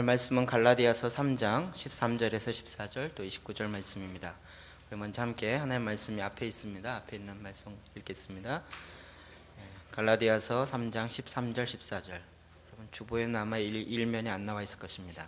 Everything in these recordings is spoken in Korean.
말씀은 갈라디아서 3장 13절에서 14절 또 29절 말씀입니다. 우리 먼저 함께 하나님의 말씀이 앞에 있습니다. 앞에 있는 말씀 읽겠습니다. 갈라디아서 3장 13절 14절. 여러분 주보에는 아마 일면이 안 나와 있을 것입니다.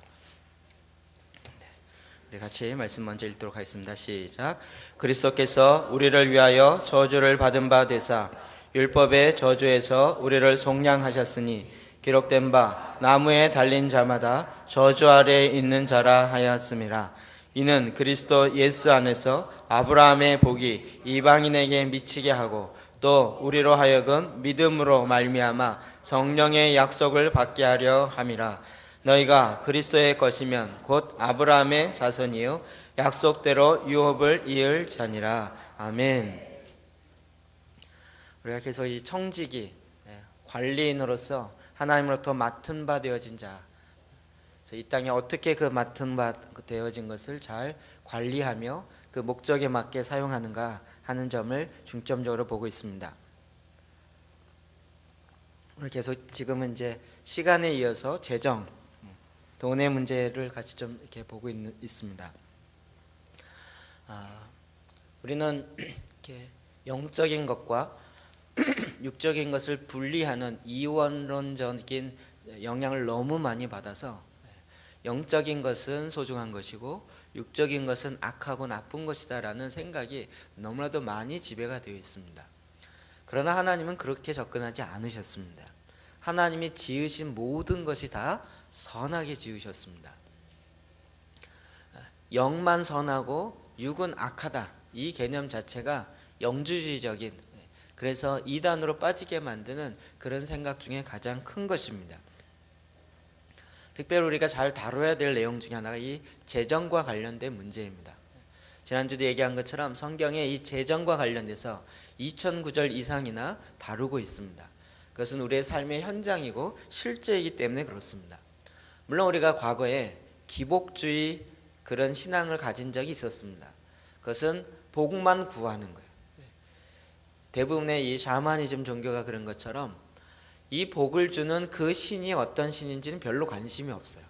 우리 같이 말씀 먼저 읽도록 하겠습니다. 시작. 그리스도께서 우리를 위하여 저주를 받은 바 되사 율법의 저주에서 우리를 속량하셨으니 기록된 바 나무에 달린 자마다 저주 아래에 있는 자라 하였음이라. 이는 그리스도 예수 안에서 아브라함의 복이 이방인에게 미치게 하고 또 우리로 하여금 믿음으로 말미암아 성령의 약속을 받게 하려 함이라. 너희가 그리스도의 것이면 곧 아브라함의 자손이요 약속대로 유업을 이을 자니라. 아멘. 우리가 계속 이 청지기 관리인으로서 하나님으로부터 맡은 바 되어진 자, 이 땅에 어떻게 그 맡은 바 되어진 것을 잘 관리하며 그 목적에 맞게 사용하는가 하는 점을 중점적으로 보고 있습니다. 오늘 계속 지금은 이제 시간에 이어서 재정, 돈의 문제를 같이 좀 이렇게 보고 있습니다. 우리는 이렇게 영적인 것과 육적인 것을 분리하는 이원론적인 영향을 너무 많이 받아서 영적인 것은 소중한 것이고 육적인 것은 악하고 나쁜 것이다 라는 생각이 너무나도 많이 지배가 되어 있습니다. 그러나 하나님은 그렇게 접근하지 않으셨습니다. 하나님이 지으신 모든 것이 다 선하게 지으셨습니다. 영만 선하고 육은 악하다, 이 개념 자체가 영주주의적인, 그래서 이단으로 빠지게 만드는 그런 생각 중에 가장 큰 것입니다. 특별히 우리가 잘 다뤄야 될 내용 중에 하나가 이 재정과 관련된 문제입니다. 지난주도 얘기한 것처럼 성경에 이 재정과 관련돼서 2009절 이상이나 다루고 있습니다. 그것은 우리의 삶의 현장이고 실제이기 때문에 그렇습니다. 물론 우리가 과거에 기복주의 그런 신앙을 가진 적이 있었습니다. 그것은 복만 구하는 거예요. 대부분의 이 샤머니즘 종교가 그런 것처럼 이 복을 주는 그 신이 어떤 신인지는 별로 관심이 없어요.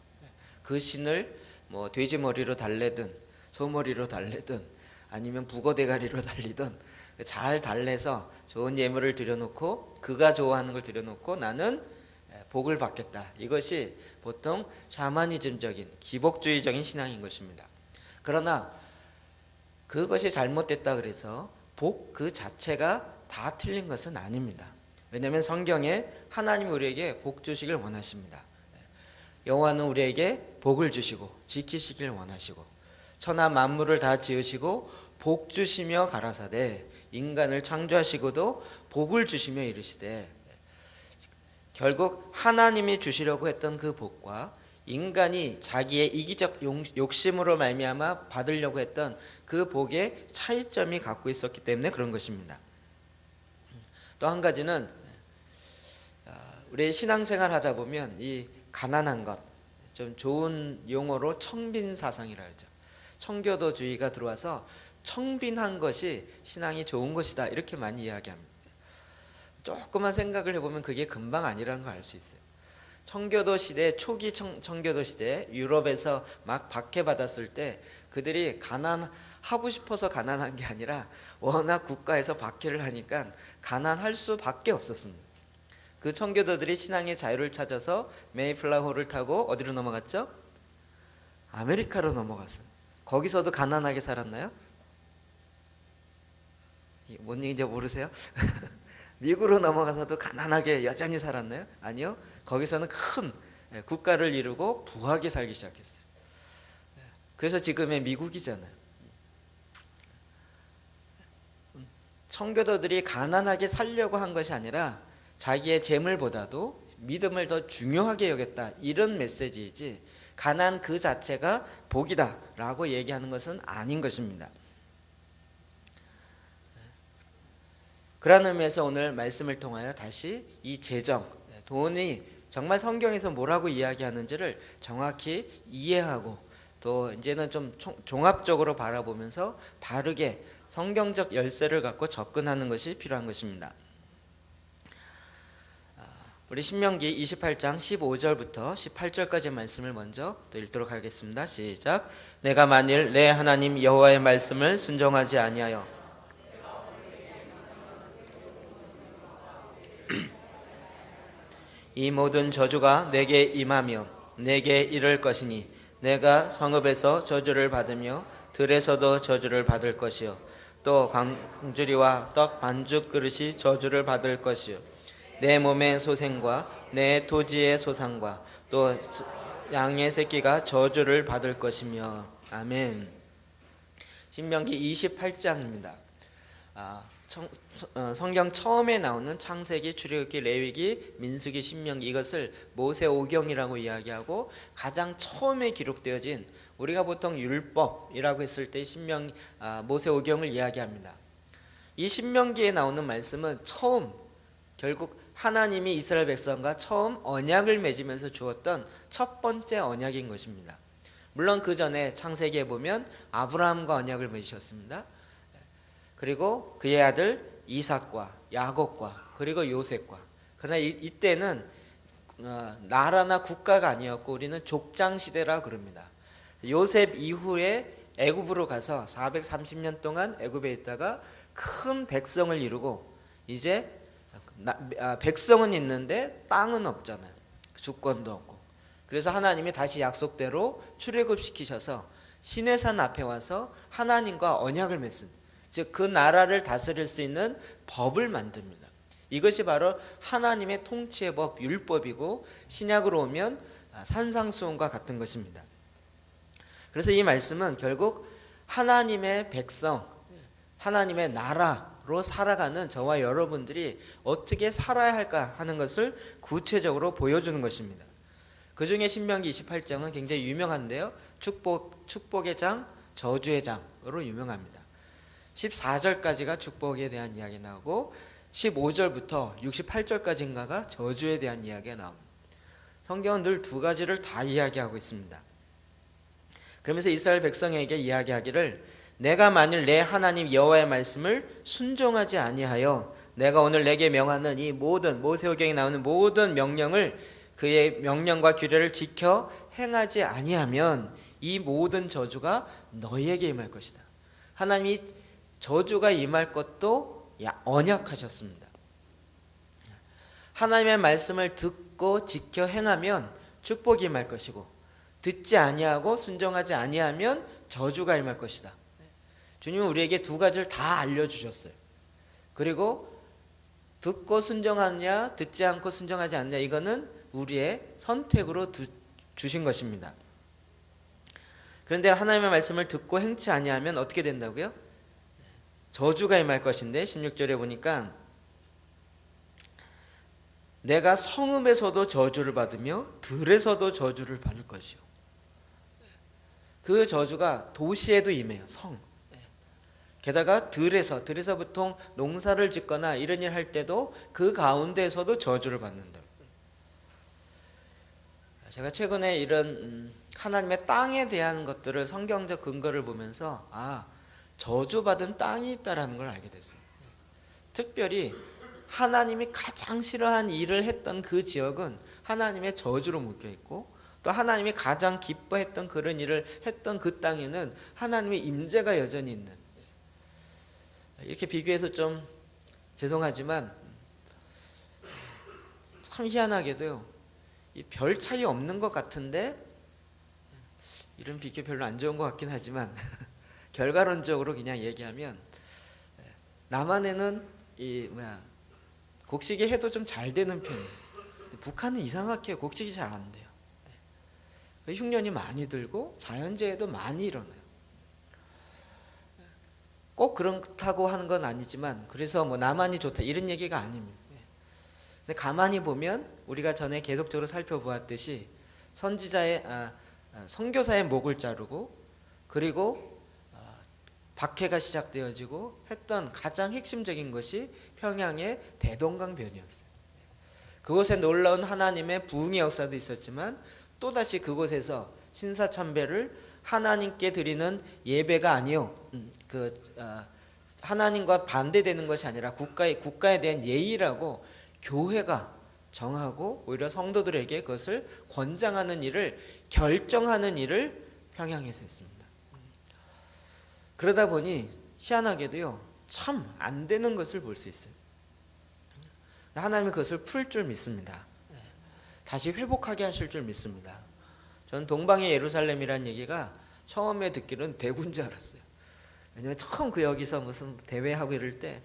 그 신을 뭐 돼지 머리로 달래든 소머리로 달래든 아니면 북어 대가리로 달리든 잘 달래서 좋은 예물을 드려놓고 그가 좋아하는 걸 드려놓고 나는 복을 받겠다. 이것이 보통 샤머니즘적인 기복주의적인 신앙인 것입니다. 그러나 그것이 잘못됐다 그래서 복 그 자체가 다 틀린 것은 아닙니다. 왜냐하면 성경에 하나님 우리에게 복 주시길 원하십니다. 여호와는 우리에게 복을 주시고 지키시길 원하시고 천하 만물을 다 지으시고 복 주시며 가라사대 인간을 창조하시고도 복을 주시며 이르시되, 결국 하나님이 주시려고 했던 그 복과 인간이 자기의 이기적 욕심으로 말미암아 받으려고 했던 그 복의 차이점이 갖고 있었기 때문에 그런 것입니다. 또 한 가지는 우리 신앙생활 하다 보면 이 가난한 것, 좀 좋은 용어로 청빈사상이라 하죠. 청교도주의가 들어와서 청빈한 것이 신앙이 좋은 것이다 이렇게 많이 이야기합니다. 조금만 생각을 해보면 그게 금방 아니라는 걸 알 수 있어요. 청교도 시대, 초기 청교도 시대 유럽에서 막 박해받았을 때 그들이 가난하고 싶어서 가난한 게 아니라 워낙 국가에서 박해를 하니까 가난할 수밖에 없었습니다. 그 청교도들이 신앙의 자유를 찾아서 메이플라워를 타고 어디로 넘어갔죠? 아메리카로 넘어갔어요. 거기서도 가난하게 살았나요? 뭔 얘기인지 모르세요? 미국으로 넘어가서도 가난하게 여전히 살았나요? 아니요. 거기서는 큰 국가를 이루고 부하게 살기 시작했어요. 그래서 지금의 미국이잖아요. 청교도들이 가난하게 살려고 한 것이 아니라 자기의 재물보다도 믿음을 더 중요하게 여겼다, 이런 메시지이지 가난 그 자체가 복이다 라고 얘기하는 것은 아닌 것입니다. 그런 의미에서 오늘 말씀을 통하여 다시 이 재정, 돈이 정말 성경에서 뭐라고 이야기하는지를 정확히 이해하고 또 이제는 좀 종합적으로 바라보면서 바르게 성경적 열쇠를 갖고 접근하는 것이 필요한 것입니다. 우리 신명기 28장 15절부터 18절까지 말씀을 먼저 또 읽도록 하겠습니다. 시작. 내가 만일 내 하나님 여호와의 말씀을 순종하지 아니하여 이 모든 저주가 내게 임하며 내게 이를 것이니 내가 성읍에서 저주를 받으며 들에서도 저주를 받을 것이요 또 광주리와 떡 반죽 그릇이 저주를 받을 것이요 내 몸의 소생과 내 토지의 소상과 또 양의 새끼가 저주를 받을 것이며. 아멘. 신명기 28장입니다. 성경 처음에 나오는 창세기, 출애굽기, 레위기, 민수기, 신명기, 이것을 모세오경이라고 이야기하고 가장 처음에 기록되어진, 우리가 보통 율법이라고 했을 때 모세오경을 이야기합니다. 이 신명기에 나오는 말씀은 처음, 결국 하나님이 이스라엘 백성과 처음 언약을 맺으면서 주었던 첫 번째 언약인 것입니다. 물론 그 전에 창세기에 보면 아브라함과 언약을 맺으셨습니다. 그리고 그의 아들 이삭과 야곱과 그리고 요셉과. 그러나 이때는 나라나 국가가 아니었고 우리는 족장 시대라 그럽니다. 요셉 이후에 애굽으로 가서 430년 동안 애굽에 있다가 큰 백성을 이루고, 이제 백성은 있는데 땅은 없잖아요. 주권도 없고. 그래서 하나님이 다시 약속대로 출애굽시키셔서 시내산 앞에 와서 하나님과 언약을 맺습니다. 즉 그 나라를 다스릴 수 있는 법을 만듭니다. 이것이 바로 하나님의 통치의 법, 율법이고 신약으로 오면 산상수훈과 같은 것입니다. 그래서 이 말씀은 결국 하나님의 백성, 하나님의 나라로 살아가는 저와 여러분들이 어떻게 살아야 할까 하는 것을 구체적으로 보여주는 것입니다. 그 중에 신명기 28장은 굉장히 유명한데요. 축복의 장, 저주의 장으로 유명합니다. 14절까지가 축복에 대한 이야기 나오고 15절부터 68절까지인가가 저주에 대한 이야기가 나옵니다. 성경은 늘 두 가지를 다 이야기하고 있습니다. 그러면서 이스라엘 백성에게 이야기하기를, 내가 만일 내 하나님 여호와의 말씀을 순종하지 아니하여 내가 오늘 내게 명하는 이 모든, 모세오경에 나오는 모든 명령을, 그의 명령과 규례를 지켜 행하지 아니하면 이 모든 저주가 너희에게 임할 것이다. 하나님이 저주가 임할 것도 언약하셨습니다. 하나님의 말씀을 듣고 지켜 행하면 축복이 임할 것이고, 듣지 아니하고 순종하지 아니하면 저주가 임할 것이다. 주님은 우리에게 두 가지를 다 알려주셨어요. 그리고 듣고 순종하느냐 듣지 않고 순종하지 않느냐, 이거는 우리의 선택으로 주신 것입니다. 그런데 하나님의 말씀을 듣고 행치 아니하면 어떻게 된다고요? 저주가 임할 것인데 16절에 보니까 내가 성읍에서도 저주를 받으며 들에서도 저주를 받을 것이요. 그 저주가 도시에도 임해요. 성. 게다가 들에서 보통 농사를 짓거나 이런 일 할 때도 그 가운데에서도 저주를 받는다. 제가 최근에 이런 하나님의 땅에 대한 것들을, 성경적 근거를 보면서 저주받은 땅이 있다는 걸 알게 됐어요. 특별히 하나님이 가장 싫어한 일을 했던 그 지역은 하나님의 저주로 묶여있고, 또 하나님이 가장 기뻐했던 그런 일을 했던 그 땅에는 하나님의 임재가 여전히 있는, 이렇게 비교해서 좀 죄송하지만 참 희한하게도요, 별 차이 없는 것 같은데, 이런 비교 별로 안 좋은 것 같긴 하지만 결과론적으로 그냥 얘기하면 남한에는 곡식이 해도 좀 잘 되는 편이에요. 북한은 이상하게 곡식이 잘 안 돼요. 흉년이 많이 들고 자연재해도 많이 일어나요. 꼭 그렇다고 하는 건 아니지만, 그래서 남한이 좋다 이런 얘기가 아닙니다. 근데 가만히 보면 우리가 전에 계속적으로 살펴보았듯이 선교사의 목을 자르고, 그리고 박해가 시작되어지고 했던 가장 핵심적인 것이 평양의 대동강변이었어요. 그곳에 놀라운 하나님의 부흥의 역사도 있었지만, 또다시 그곳에서 신사참배를 하나님께 드리는 예배가 아니요, 하나님과 반대되는 것이 아니라 국가에 대한 예의라고 교회가 정하고 오히려 성도들에게 그것을 권장하는 일을, 결정하는 일을 평양에서 했습니다. 그러다 보니 희한하게도요, 참 안 되는 것을 볼 수 있어요. 하나님은 그것을 풀 줄 믿습니다. 다시 회복하게 하실 줄 믿습니다. 저는 동방의 예루살렘이라는 얘기가 처음에 듣기로는 대구인 줄 알았어요. 왜냐면 처음 그 여기서 무슨 대회하고 이럴 때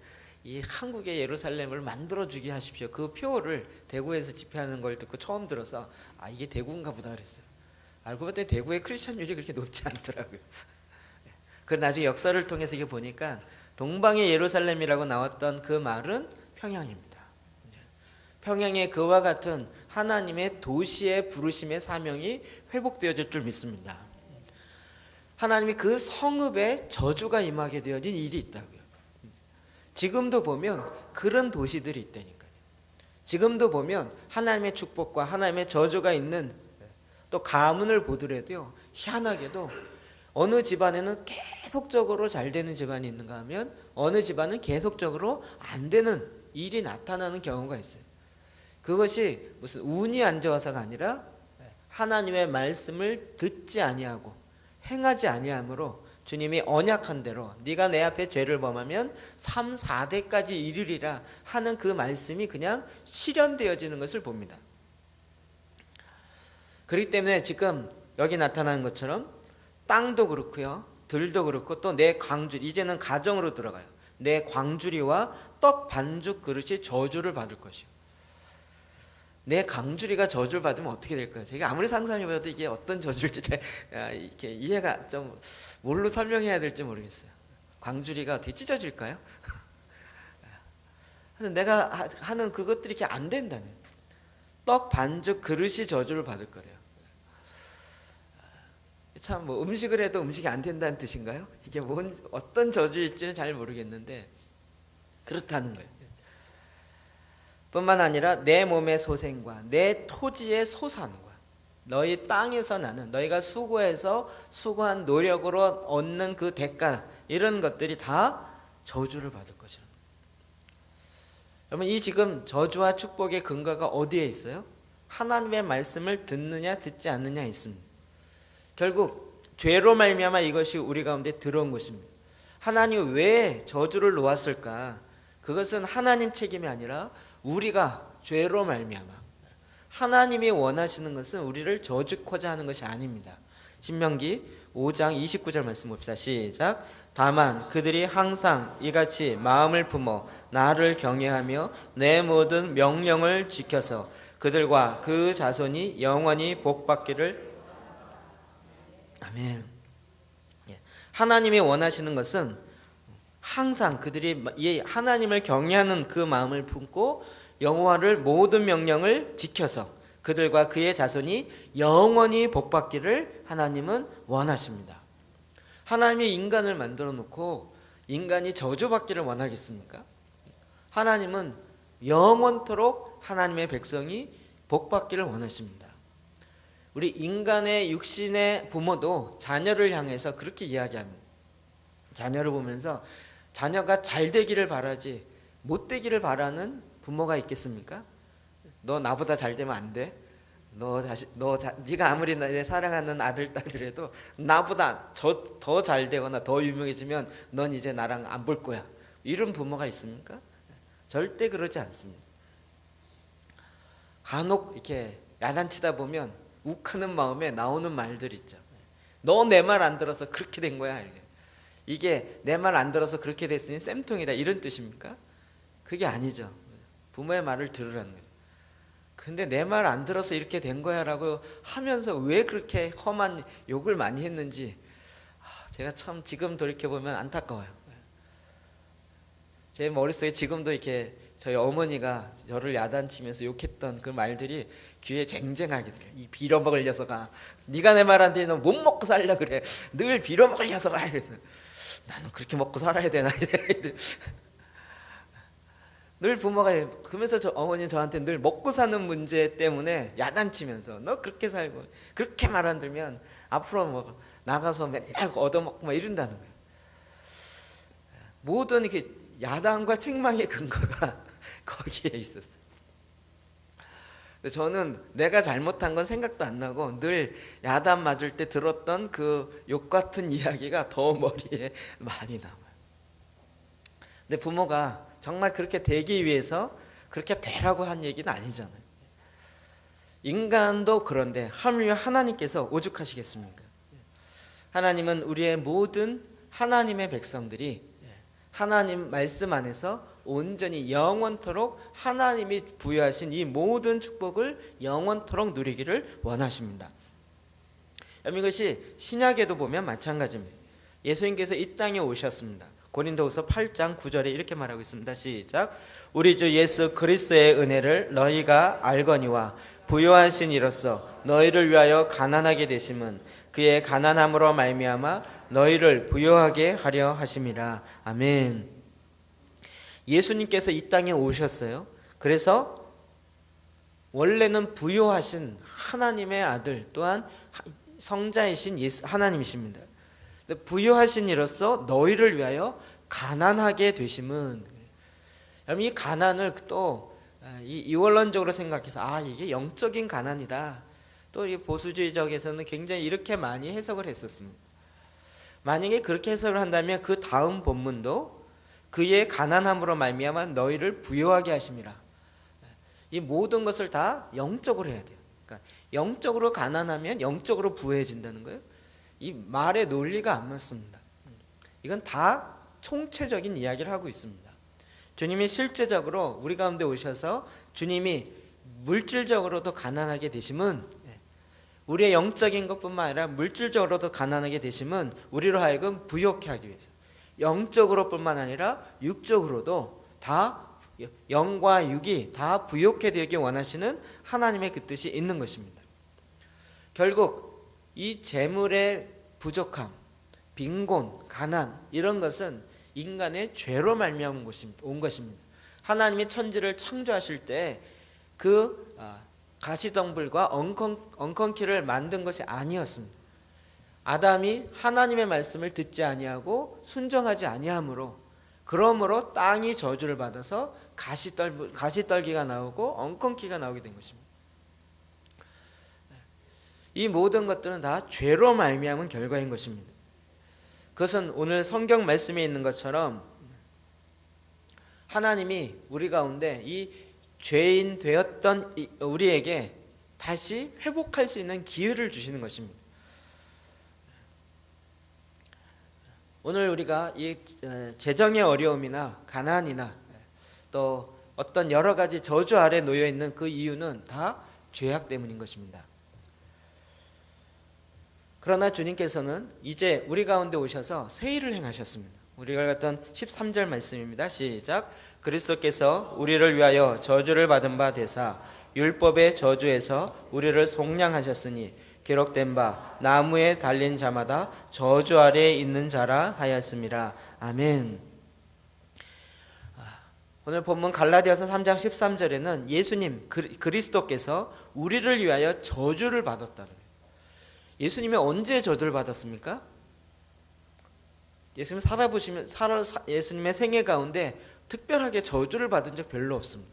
이 한국의 예루살렘을 만들어주게 하십시오, 그 표를 대구에서 집회하는 걸 듣고 처음 들어서 아, 이게 대구인가 보다 그랬어요. 알고 봤더니 대구의 크리스천율이 그렇게 높지 않더라고요. 그 나중에 역사를 통해서 이게 보니까 동방의 예루살렘이라고 나왔던 그 말은 평양입니다. 평양에 그와 같은 하나님의 도시의 부르심의 사명이 회복되어질 줄 믿습니다. 하나님이 그 성읍에 저주가 임하게 되어진 일이 있다고요. 지금도 보면 그런 도시들이 있다니까요. 지금도 보면 하나님의 축복과 하나님의 저주가 있는 또 가문을 보더라도요, 희한하게도 어느 집안에는 계속적으로 잘 되는 집안이 있는가 하면 어느 집안은 계속적으로 안 되는 일이 나타나는 경우가 있어요. 그것이 무슨 운이 안 좋아서가 아니라 하나님의 말씀을 듣지 아니하고 행하지 아니함으로 주님이 언약한 대로 네가 내 앞에 죄를 범하면 3, 4대까지 이르리라 하는 그 말씀이 그냥 실현되어지는 것을 봅니다. 그렇기 때문에 지금 여기 나타나는 것처럼 땅도 그렇고요, 들도 그렇고 또 내 광주리, 이제는 가정으로 들어가요. 내 광주리와 떡 반죽 그릇이 저주를 받을 것이요. 내 광주리가 저주를 받으면 어떻게 될까요? 제가 아무리 상상해봐도 이게 어떤 저주일지 이렇게 이해가 좀 뭘로 설명해야 될지 모르겠어요. 광주리가 어떻게 찢어질까요? 내가 하는 그것들이 이렇게 안 된다는, 떡 반죽 그릇이 저주를 받을 거래요. 참 뭐 음식을 해도 음식이 안 된다는 뜻인가요? 이게 어떤 저주일지는 잘 모르겠는데 그렇다는 거예요. 뿐만 아니라 내 몸의 소생과 내 토지의 소산과 너희 땅에서 나는, 너희가 수고해서 수고한 노력으로 얻는 그 대가, 이런 것들이 다 저주를 받을 것이라는 거예요. 여러분, 이 지금 저주와 축복의 근거가 어디에 있어요? 하나님의 말씀을 듣느냐 듣지 않느냐에 있습니다. 결국 죄로 말미암아 이것이 우리 가운데 들어온 것입니다. 하나님이 왜 저주를 놓았을까? 그것은 하나님 책임이 아니라 우리가 죄로 말미암아, 하나님이 원하시는 것은 우리를 저주코자 하는 것이 아닙니다. 신명기 5장 29절 말씀 봅시다. 시작. 다만 그들이 항상 이같이 마음을 품어 나를 경외하며 내 모든 명령을 지켜서 그들과 그 자손이 영원히 복받기를. 아멘. 하나님이 원하시는 것은 항상 그들이 이 하나님을 경외하는 그 마음을 품고 여호와를 모든 명령을 지켜서 그들과 그의 자손이 영원히 복받기를 하나님은 원하십니다. 하나님이 인간을 만들어 놓고 인간이 저주받기를 원하겠습니까? 하나님은 영원토록 하나님의 백성이 복받기를 원하십니다. 우리 인간의 육신의 부모도 자녀를 향해서 그렇게 이야기합니다. 자녀를 보면서 자녀가 잘 되기를 바라지 못 되기를 바라는 부모가 있겠습니까? 너 나보다 잘 되면 안 돼? 네가 아무리 내 사랑하는 아들 딸이라도 나보다 더 잘 되거나 더 유명해지면 넌 이제 나랑 안 볼 거야. 이런 부모가 있습니까? 절대 그러지 않습니다. 간혹 이렇게 야단치다 보면 욱하는 마음에 나오는 말들 있죠. 너 내 말 안 들어서 그렇게 된 거야. 이게 내 말 안 들어서 그렇게 됐으니 쌤통이다, 이런 뜻입니까? 그게 아니죠. 부모의 말을 들으라는 거예요. 근데 내 말 안 들어서 이렇게 된 거야 라고 하면서 왜 그렇게 험한 욕을 많이 했는지 제가 참 지금 돌이켜보면 안타까워요. 제 머릿속에 지금도 이렇게 저희 어머니가 저를 야단치면서 욕했던 그 말들이 귀에 쟁쟁하게 들어요. 이 빌어먹을 녀석아, 네가 내 말 안 들으니 너 못 먹고 살려 그래. 늘 빌어먹을 녀석아. 이래서 나는 그렇게 먹고 살아야 되나. 늘 부모가 그러면서 어머니 저한테 늘 먹고 사는 문제 때문에 야단치면서 너 그렇게 살고 그렇게 말 안 들으면 앞으로 뭐 나가서 맨날 얻어먹고 막 이런다는 거예요. 모든 이렇게 야단과 책망의 근거가 거기에 있었어요. 근데 저는 내가 잘못한 건 생각도 안 나고 늘 야단 맞을 때 들었던 그 욕 같은 이야기가 더 머리에 많이 남아요. 근데 부모가 정말 그렇게 되기 위해서 그렇게 되라고 한 얘기는 아니잖아요. 인간도 그런데 하나님께서 오죽하시겠습니까? 하나님은 우리의 모든 하나님의 백성들이 하나님 말씀 안에서 온전히 영원토록 하나님이 부여하신 이 모든 축복을 영원토록 누리기를 원하십니다. 이것이 신약에도 보면 마찬가지입니다. 예수님께서 이 땅에 오셨습니다. 고린도후서 8장 9절에 이렇게 말하고 있습니다. 시작. 우리 주 예수 그리스도의 은혜를 너희가 알거니와 부요하신 이로써 너희를 위하여 가난하게 되심은 그의 가난함으로 말미암아 너희를 부요하게 하려 하심이라. 아멘. 예수님께서 이 땅에 오셨어요. 그래서 원래는 부요하신 하나님의 아들 또한 성자이신 예수 하나님이십니다. 부요하신 이로써 너희를 위하여 가난하게 되심은, 이 가난을 또 이원론적으로 생각해서 이게 영적인 가난이다. 또 이 보수주의적에서는 굉장히 이렇게 많이 해석을 했었습니다. 만약에 그렇게 해석을 한다면 그 다음 본문도 그의 가난함으로 말미암아 너희를 부요하게 하심이라. 이 모든 것을 다 영적으로 해야 돼요. 그러니까 영적으로 가난하면 영적으로 부유해진다는 거예요. 이 말의 논리가 안 맞습니다. 이건 다 총체적인 이야기를 하고 있습니다. 주님이 실제적으로 우리 가운데 오셔서 주님이 물질적으로도 가난하게 되심은, 우리의 영적인 것뿐만 아니라 물질적으로도 가난하게 되심은 우리로 하여금 부요케 하기 위해서, 영적으로뿐만 아니라 육적으로도 다, 영과 육이 다 부요케 되기 원하시는 하나님의 그 뜻이 있는 것입니다. 결국 이 재물의 부족함, 빈곤, 가난, 이런 것은 인간의 죄로 말미암은 온 것입니다. 하나님이 천지를 창조하실 때 그 가시덤불과 엉겅퀴를 만든 것이 아니었습니다. 아담이 하나님의 말씀을 듣지 아니하고 순종하지 아니하므로, 그러므로 땅이 저주를 받아서 가시떨기가 나오고 엉겅퀴가 나오게 된 것입니다. 이 모든 것들은 다 죄로 말미암은 결과인 것입니다. 그것은 오늘 성경 말씀에 있는 것처럼 하나님이 우리 가운데 이 죄인 되었던 우리에게 다시 회복할 수 있는 기회를 주시는 것입니다. 오늘 우리가 이 재정의 어려움이나 가난이나 또 어떤 여러 가지 저주 아래 놓여 있는 그 이유는 다 죄악 때문인 것입니다. 그러나 주님께서는 이제 우리 가운데 오셔서 새 일을 행하셨습니다. 우리가 갔던 13절 말씀입니다. 시작. 그리스도께서 우리를 위하여 저주를 받은 바 되사 율법의 저주에서 우리를 속량하셨으니 기록된 바 나무에 달린 자마다 저주 아래에 있는 자라 하였음이라. 아멘. 오늘 본문 갈라디아서 3장 13절에는 예수님 그리스도께서 우리를 위하여 저주를 받았다는 거예요. 예수님이 언제 저주를 받았습니까? 예수님 예수님의 생애 가운데 특별하게 저주를 받은 적 별로 없습니다.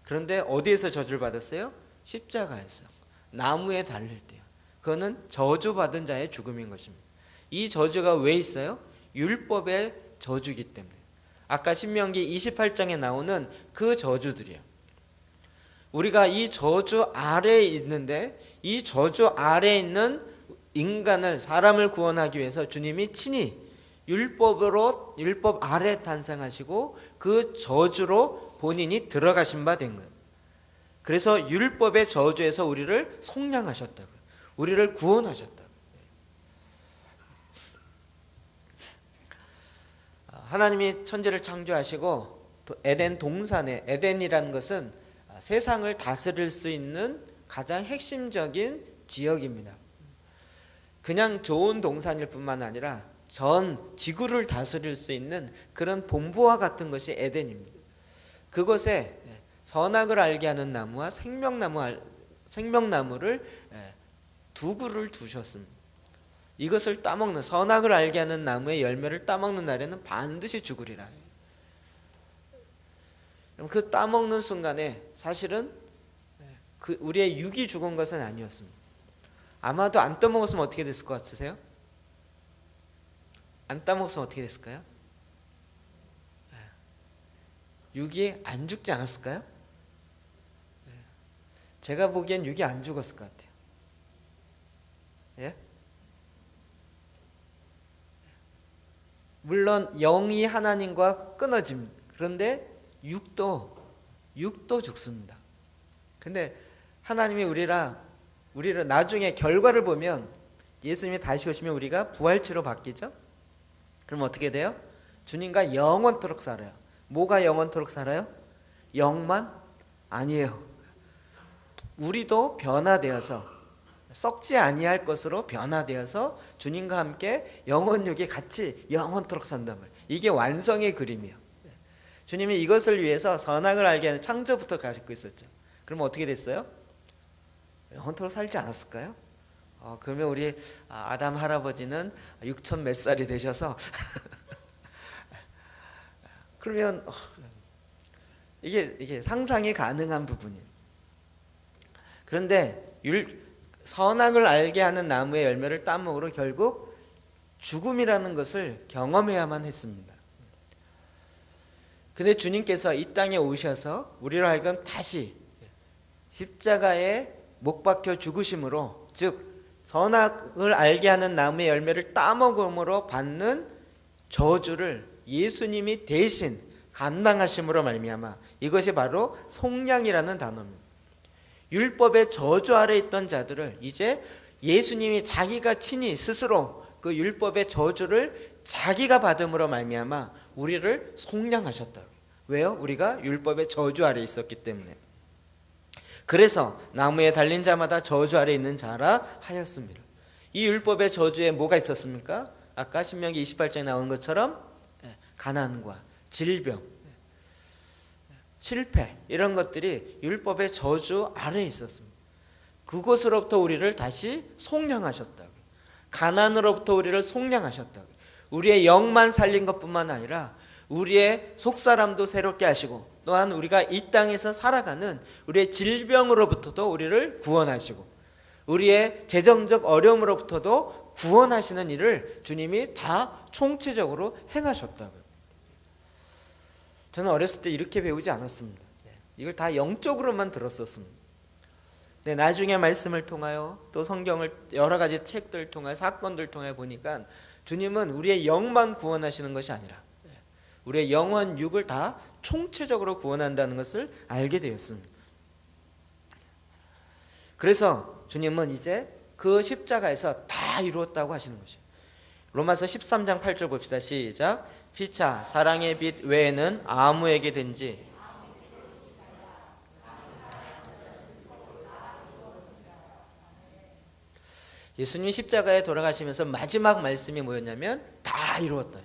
그런데 어디에서 저주를 받았어요? 십자가에서, 나무에 달릴 때요. 그거는 저주받은 자의 죽음인 것입니다. 이 저주가 왜 있어요? 율법의 저주이기 때문에. 아까 신명기 28장에 나오는 그 저주들이에요. 우리가 이 저주 아래에 있는데, 이 저주 아래에 있는 인간을, 사람을 구원하기 위해서 주님이 친히 율법 아래 탄생하시고 그 저주로 본인이 들어가신 바 된 거예요. 그래서 율법의 저주에서 우리를 속량하셨다고요. 우리를 구원하셨다고요. 하나님이 천지를 창조하시고 에덴 동산에, 에덴이라는 것은 세상을 다스릴 수 있는 가장 핵심적인 지역입니다. 그냥 좋은 동산일 뿐만 아니라 전 지구를 다스릴 수 있는 그런 본부와 같은 것이 에덴입니다. 그곳에 선악을 알게 하는 나무와 생명나무를 두 그루를 두셨습니다. 이것을 따먹는, 선악을 알게 하는 나무의 열매를 따먹는 날에는 반드시 죽으리라. 그 따먹는 순간에 사실은 그 우리의 육이 죽은 것은 아니었습니다. 아마도 안 떠먹었으면 어떻게 됐을 것 같으세요? 안 따먹었으면 어떻게 됐을까요? 육이 안 죽지 않았을까요? 제가 보기엔 육이 안 죽었을 것 같아요. 예? 물론 영이 하나님과 끊어집니다. 그런데 육도 죽습니다. 근데 하나님이 우리를 나중에 결과를 보면 예수님이 다시 오시면 우리가 부활체로 바뀌죠. 그럼 어떻게 돼요? 주님과 영원토록 살아요. 뭐가 영원토록 살아요? 영만? 아니에요. 우리도 변화되어서 썩지 아니할 것으로 변화되어서 주님과 함께 영원육이 같이 영원토록 산단 말이에요. 이게 완성의 그림이에요. 주님이 이것을 위해서 선악을 알게 하는 창조부터 가지고 있었죠. 그럼 어떻게 됐어요? 영원토록 살지 않았을까요? 그러면 우리 아담 할아버지는 6천 몇 살이 되셔서 그러면 이게 상상이 가능한 부분이에요. 그런데 선악을 알게 하는 나무의 열매를 따먹으로 결국 죽음이라는 것을 경험해야만 했습니다. 근데 주님께서 이 땅에 오셔서 우리로 하여금 다시 십자가에 못 박혀 죽으심으로, 즉 선악을 알게 하는 나무의 열매를 따먹음으로 받는 저주를 예수님이 대신 감당하심으로 말미암아, 이것이 바로 속량이라는 단어입니다. 율법의 저주 아래 있던 자들을 이제 예수님이 자기가 친히 스스로 그 율법의 저주를 자기가 받음으로 말미암아 우리를 속량하셨다. 왜요? 우리가 율법의 저주 아래 있었기 때문에. 그래서 나무에 달린 자마다 저주 아래 있는 자라 하였습니다. 이 율법의 저주에 뭐가 있었습니까? 아까 신명기 28장에 나온 것처럼 가난과 질병, 실패, 이런 것들이 율법의 저주 아래에 있었습니다. 그것으로부터 우리를 다시 속량하셨다고. 가난으로부터 우리를 속량하셨다고. 우리의 영만 살린 것뿐만 아니라 우리의 속사람도 새롭게 하시고, 또한 우리가 이 땅에서 살아가는 우리의 질병으로부터도 우리를 구원하시고, 우리의 재정적 어려움으로부터도 구원하시는 일을 주님이 다 총체적으로 행하셨다고요. 저는 어렸을 때 이렇게 배우지 않았습니다. 이걸 다 영적으로만 들었었습니다. 근데 나중에 말씀을 통하여 또 성경을 여러 가지 책들을 통하여 사건들을 통해 보니까 주님은 우리의 영만 구원하시는 것이 아니라 우리의 영혼 육을 다 총체적으로 구원한다는 것을 알게 되었습니다. 그래서 주님은 이제 그 십자가에서 다 이루었다고 하시는 것이에요. 로마서 13장 8절 봅시다. 시작. 피차 사랑의 빛 외에는 아무에게든지 예수님이 십자가에 돌아가시면서 마지막 말씀이 뭐였냐면 다 이루었다.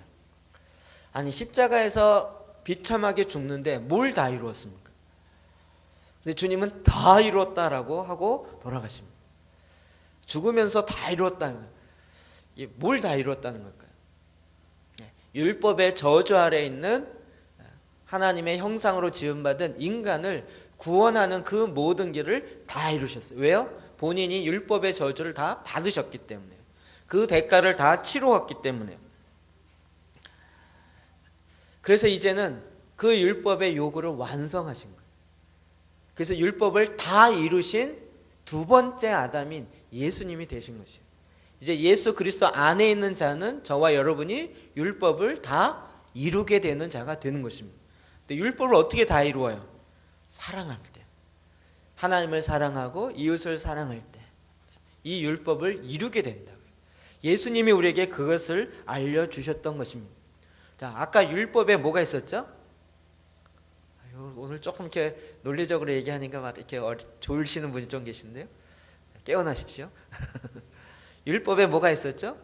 아니, 십자가에서 비참하게 죽는데 뭘 다 이루었습니까? 근데 주님은 다 이루었다라고 하고 돌아가십니다. 죽으면서 다 이루었다는 거예요. 뭘 다 이루었다는 걸까요? 율법의 저주 아래 있는 하나님의 형상으로 지음받은 인간을 구원하는 그 모든 길을 다 이루셨어요. 왜요? 본인이 율법의 저주를 다 받으셨기 때문에, 그 대가를 다 치루었기 때문에. 그래서 이제는 그 율법의 요구를 완성하신 거예요. 그래서 율법을 다 이루신 두 번째 아담인 예수님이 되신 것이에요. 이제 예수 그리스도 안에 있는 자는 저와 여러분이 율법을 다 이루게 되는 자가 되는 것입니다. 근데 율법을 어떻게 다 이루어요? 사랑할 때, 하나님을 사랑하고 이웃을 사랑할 때 이 율법을 이루게 된다고요. 예수님이 우리에게 그것을 알려주셨던 것입니다. 자, 아까 율법에 뭐가 있었죠? 오늘 조금 이렇게 논리적으로 얘기하니까 막 이렇게 졸시는 분이 좀 계신데요. 깨어나십시오. 율법에 뭐가 있었죠?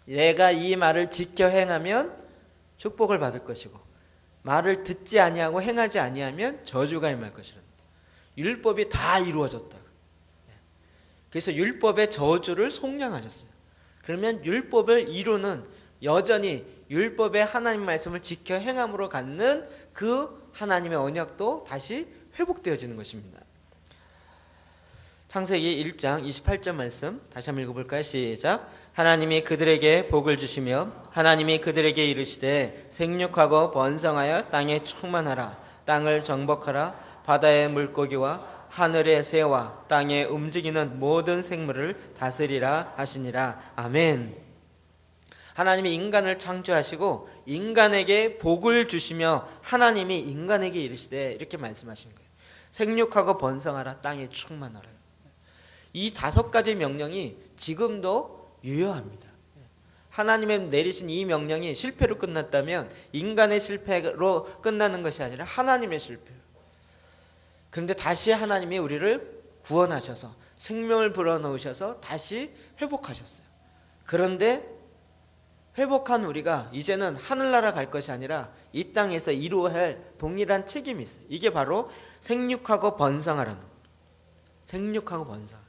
내가 이 말을 지켜 행하면 축복을 받을 것이고, 말을 듣지 아니하고 행하지 아니하면 저주가 임할 것이라. 율법이 다 이루어졌다. 그래서 율법의 저주를 속량하셨어요. 그러면 율법을 이루는, 여전히 율법의 하나님 말씀을 지켜 행함으로 갖는 그 하나님의 언약도 다시 회복되어지는 것입니다. 창세기 1장 28절 말씀 다시 한번 읽어볼까요? 시작. 하나님이 그들에게 복을 주시며 하나님이 그들에게 이르시되 생육하고 번성하여 땅에 충만하라. 땅을 정복하라. 바다의 물고기와 하늘의 새와 땅에 움직이는 모든 생물을 다스리라 하시니라. 아멘. 하나님이 인간을 창조하시고 인간에게 복을 주시며 하나님이 인간에게 이르시되 이렇게 말씀하신 거예요. 생육하고 번성하라. 땅에 충만하라. 이 5가지 명령이 지금도 유효합니다. 하나님의 내리신 이 명령이 실패로 끝났다면 인간의 실패로 끝나는 것이 아니라 하나님의 실패예요. 그런데 다시 하나님이 우리를 구원하셔서 생명을 불어넣으셔서 다시 회복하셨어요. 그런데 회복한 우리가 이제는 하늘나라 갈 것이 아니라 이 땅에서 이루어야 할 동일한 책임이 있어요. 이게 바로 생육하고 번성하라는 거예요. 생육하고 번성.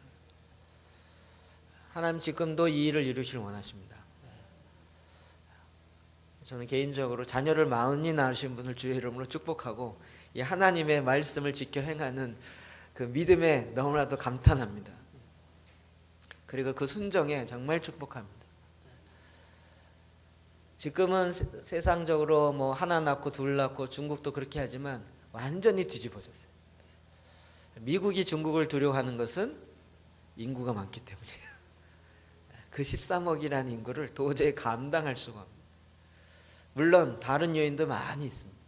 하나님 지금도 이 일을 이루시길 원하십니다. 저는 개인적으로 자녀를 40이 낳으신 분을 주의 이름으로 축복하고 이 하나님의 말씀을 지켜 행하는 그 믿음에 너무나도 감탄합니다. 그리고 그 순종에 정말 축복합니다. 지금은 세상적으로 뭐 하나 낳고 둘 낳고 중국도 그렇게 하지만 완전히 뒤집어졌어요. 미국이 중국을 두려워하는 것은 인구가 많기 때문이에요. 그 13억이라는 인구를 도저히 감당할 수가 없습니다. 물론 다른 요인도 많이 있습니다.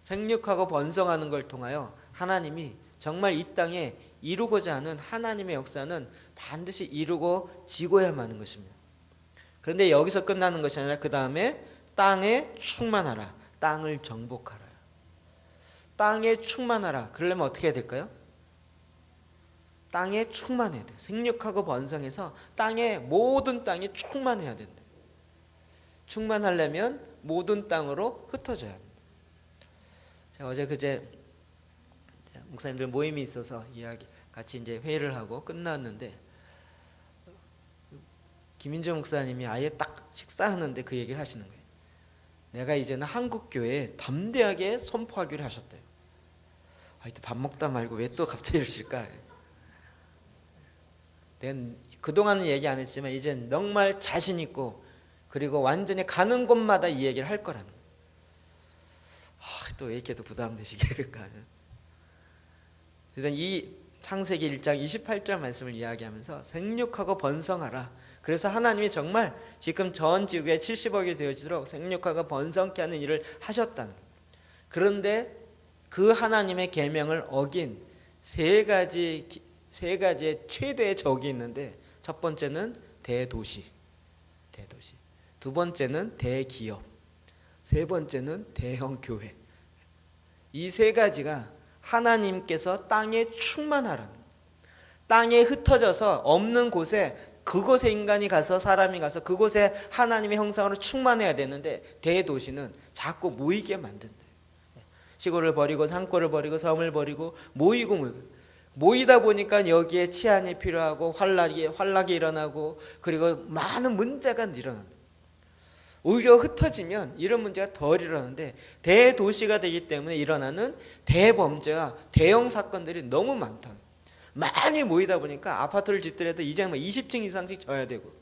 생육하고 번성하는 걸 통하여 하나님이 정말 이 땅에 이루고자 하는 하나님의 역사는 반드시 이루고 지고야만 하는 것입니다. 그런데 여기서 끝나는 것이 아니라 그 다음에 땅에 충만하라. 땅을 정복하라. 땅에 충만하라. 그러려면 어떻게 해야 될까요? 땅에 충만해야 돼요. 생육하고 번성해서 모든 땅이 충만해야 된다. 충만하려면 모든 땅으로 흩어져야 합니다. 제가 어제 그제 목사님들 모임이 있어서 같이 이제 회의를 하고 끝났는데 김인조 목사님이 아예 딱 식사하는데 그 얘기를 하시는 거예요. 내가 이제는 한국 교회에 담대하게 선포하기로 하셨대요. 하여튼 밥 먹다 말고 왜 또 갑자기 이러실까? 내가 그동안은 얘기 안 했지만 이제 정말 자신 있고 그리고 완전히 가는 곳마다 이 얘기를 할 거라는 거예요. 또 왜 이렇게 또 부담되시게 그럴까? 일단 이 창세기 1장 28절 말씀을 이야기하면서 생육하고 번성하라. 그래서 하나님이 정말 지금 전 지구에 70억이 되어지도록 생육하고 번성케 하는 일을 하셨다는 거예요. 그런데 그 하나님의 계명을 어긴 세 가지의 최대의 적이 있는데 첫 번째는 대도시. 두 번째는 대기업. 세 번째는 대형 교회. 이 세 가지가 하나님께서 땅에 충만하라는 거예요. 땅에 흩어져서 없는 곳에 그곳에 인간이 가서 사람이 가서 그곳에 하나님의 형상으로 충만해야 되는데 대도시는 자꾸 모이게 만든다. 시골을 버리고 산골을 버리고 섬을 버리고 모이다 보니까 여기에 치안이 필요하고 환락이 일어나고 그리고 많은 문제가 일어납니다. 오히려 흩어지면 이런 문제가 덜 일어나는데 대도시가 되기 때문에 일어나는 대범죄와 대형 사건들이 너무 많다. 많이 모이다 보니까 아파트를 짓더라도 이제 20층 이상씩 져야 되고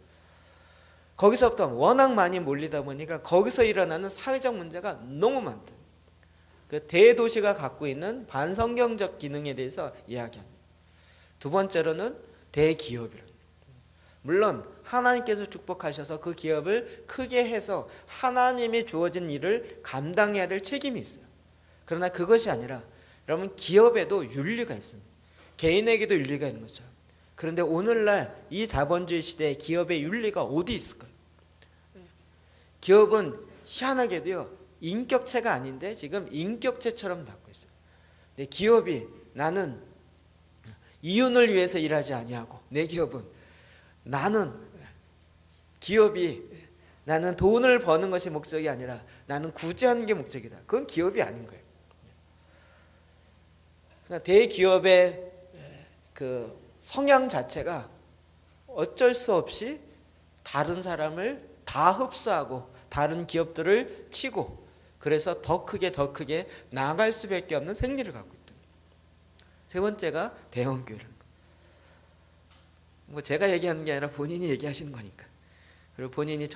거기서부터 워낙 많이 몰리다 보니까 거기서 일어나는 사회적 문제가 너무 많다. 그 대도시가 갖고 있는 반성경적 기능에 대해서 이야기합니다. 두 번째로는 대기업이라. 물론 하나님께서 축복하셔서 그 기업을 크게 해서 하나님이 주어진 일을 감당해야 될 책임이 있어요. 그러나 그것이 아니라 여러분 기업에도 윤리가 있습니다. 개인에게도 윤리가 있는 거죠. 그런데 오늘날 이 자본주의 시대에 기업의 윤리가 어디 있을까요? 기업은 희한하게도요 인격체가 아닌데 지금 인격체처럼 갖고 있어요. 근데 기업이 나는 이윤을 위해서 일하지 아니하고 내 기업은 나는 돈을 버는 것이 목적이 아니라 나는 구제하는 게 목적이다. 그건 기업이 아닌 거예요. 그러니까 대기업의 그 성향 자체가 어쩔 수 없이 다른 사람을 다 흡수하고 다른 기업들을 치고 그래서 더 크게 나아갈 수밖에 없는 생리를 갖고 있다. 세 번째가 대형교회라는 거예요. 뭐 제가 얘기하는 게 아니라 본인이 얘기하시는 거니까. 그리고 본인이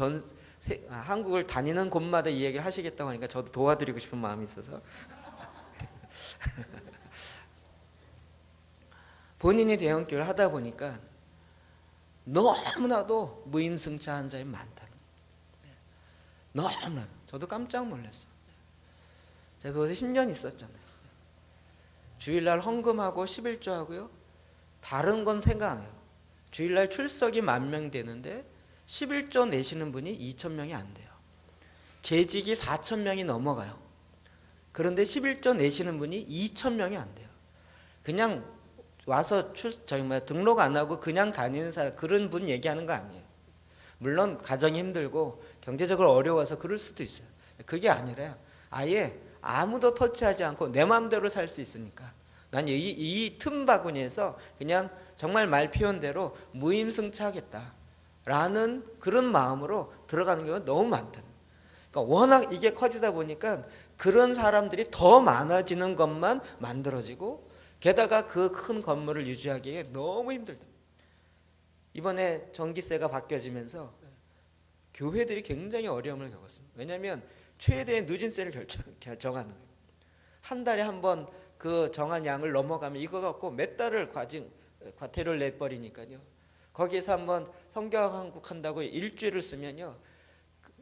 한국을 다니는 곳마다 이 얘기를 하시겠다고 하니까 저도 도와드리고 싶은 마음이 있어서 본인이 대형교회를 하다 보니까 너무나도 무임승차한 자이 많다는 거예요. 너무나도. 저도 깜짝 놀랐어요. 제가 그곳에 10년 있었잖아요. 주일날 헌금하고 11조 하고요. 다른 건 생각 안 해요. 주일날 출석이 10,000명 되는데 11조 내시는 분이 2,000명이 안 돼요. 재직이 4,000명이 넘어가요. 그런데 11조 내시는 분이 2,000명이 안 돼요. 그냥 와서 등록 안 하고 그냥 다니는 사람, 그런 분 얘기하는 거 아니에요. 물론 가정이 힘들고 경제적으로 어려워서 그럴 수도 있어요. 그게 아니라 아예 아무도 터치하지 않고 내 마음대로 살 수 있으니까 난 이 틈바구니에서 그냥 정말 말 표현대로 무임승차하겠다라는 그런 마음으로 들어가는 경우가 너무 많다. 그러니까 워낙 이게 커지다 보니까 그런 사람들이 더 많아지는 것만 만들어지고, 게다가 그 큰 건물을 유지하기에 너무 힘들다. 이번에 전기세가 바뀌어지면서 교회들이 굉장히 어려움을 겪었습니다. 왜냐하면 최대의 누진세를 정하는 거예요. 한 달에 한 번 그 정한 양을 넘어가면 이거 갖고 몇 달을 과태료를 내버리니까요. 거기에서 한번 성경 한국 한다고 일주일을 쓰면요,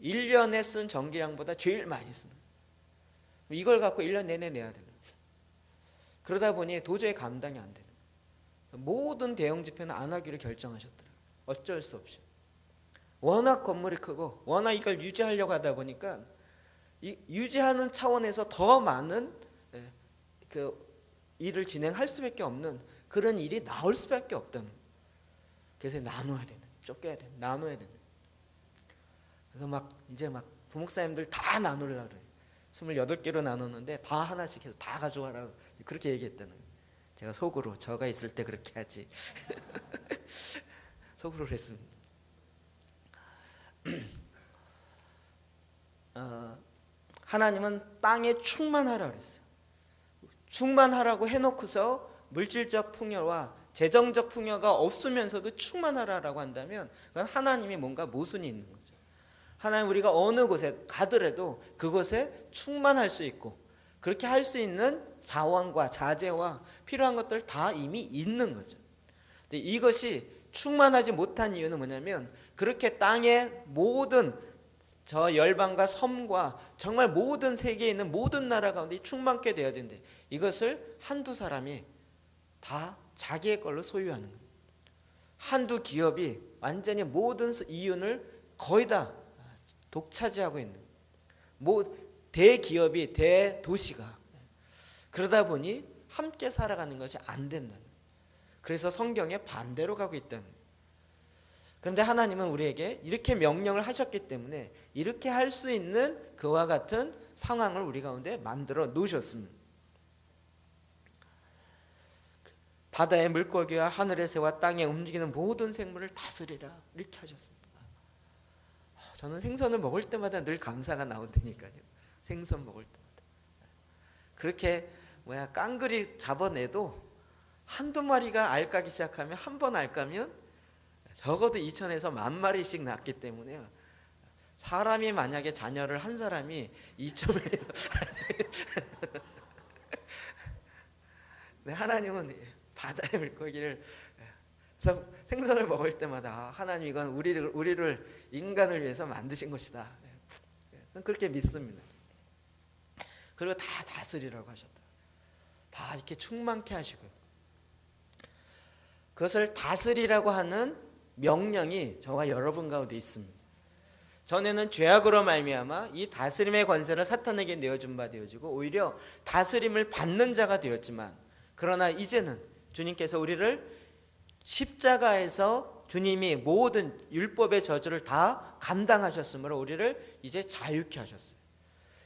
1년에 쓴 전기량보다 제일 많이 쓰는 거예요. 이걸 갖고 1년 내내 내야 되는 거예요. 그러다 보니 도저히 감당이 안 되는 거예요. 모든 대형 집회는 안 하기로 결정하셨더라고요. 어쩔 수 없이. 워낙 건물이 크고 워낙 이걸 유지하려고 하다 보니까 유지하는 차원에서 더 많은 그 일을 진행할 수밖에 없는 그런 일이 나올 수밖에 없다는. 그래서 나눠야 되는, 쫓겨야 되는, 나눠야 되는. 그래서 이제 부목사님들 다 나누려고 그래요. 28개로 나눴는데 다 하나씩 해서 다 가져가라고 그렇게 얘기했다는 거예요. 제가 속으로 저가 있을 때 그렇게 하지 속으로 그랬습니다. 하나님은 땅에 충만하라고 그랬어요. 충만하라고 해놓고서 물질적 풍요와 재정적 풍요가 없으면서도 충만하라고 한다면 그건 하나님이 뭔가 모순이 있는 거죠. 하나님, 우리가 어느 곳에 가더라도 그곳에 충만할 수 있고 그렇게 할 수 있는 자원과 자재와 필요한 것들 다 이미 있는 거죠. 근데 이것이 충만하지 못한 이유는 뭐냐면, 그렇게 땅의 모든 저 열방과 섬과 정말 모든 세계에 있는 모든 나라 가운데 충만케 되어야 되는데 이것을 한두 사람이 다 자기의 걸로 소유하는 거예요. 한두 기업이 완전히 모든 이윤을 거의 다 독차지하고 있는 거예요. 대기업이, 대도시가. 그러다 보니 함께 살아가는 것이 안 된다는 거예요. 그래서 성경에 반대로 가고 있다는 거예요. 그런데 하나님은 우리에게 이렇게 명령을 하셨기 때문에 이렇게 할 수 있는 그와 같은 상황을 우리 가운데 만들어 놓으셨습니다. 바다의 물고기와 하늘의 새와 땅에 움직이는 모든 생물을 다스리라, 이렇게 하셨습니다. 저는 생선을 먹을 때마다 늘 감사가 나온다니까요. 생선 먹을 때마다. 그렇게 깡그리 잡아내도 한두 마리가 알까기 시작하면, 한 번 알까면 적어도 2,000에서 10,000마리씩 낳기 때문에요. 사람이 만약에 자녀를 한 사람이 2,000마리 하나님은 바다의 물고기를, 그래서 생선을 먹을 때마다 하나님, 이건 우리를 인간을 위해서 만드신 것이다, 그렇게 믿습니다. 그리고 다 다스리라고 하셨다. 다 이렇게 충만케 하시고요. 그것을 다스리라고 하는 명령이 저와 여러분 가운데 있습니다. 전에는 죄악으로 말미암아 이 다스림의 권세를 사탄에게 내어준 바 되어지고 오히려 다스림을 받는 자가 되었지만, 그러나 이제는 주님께서 우리를 십자가에서 주님이 모든 율법의 저주를 다 감당하셨으므로 우리를 이제 자유케 하셨어요.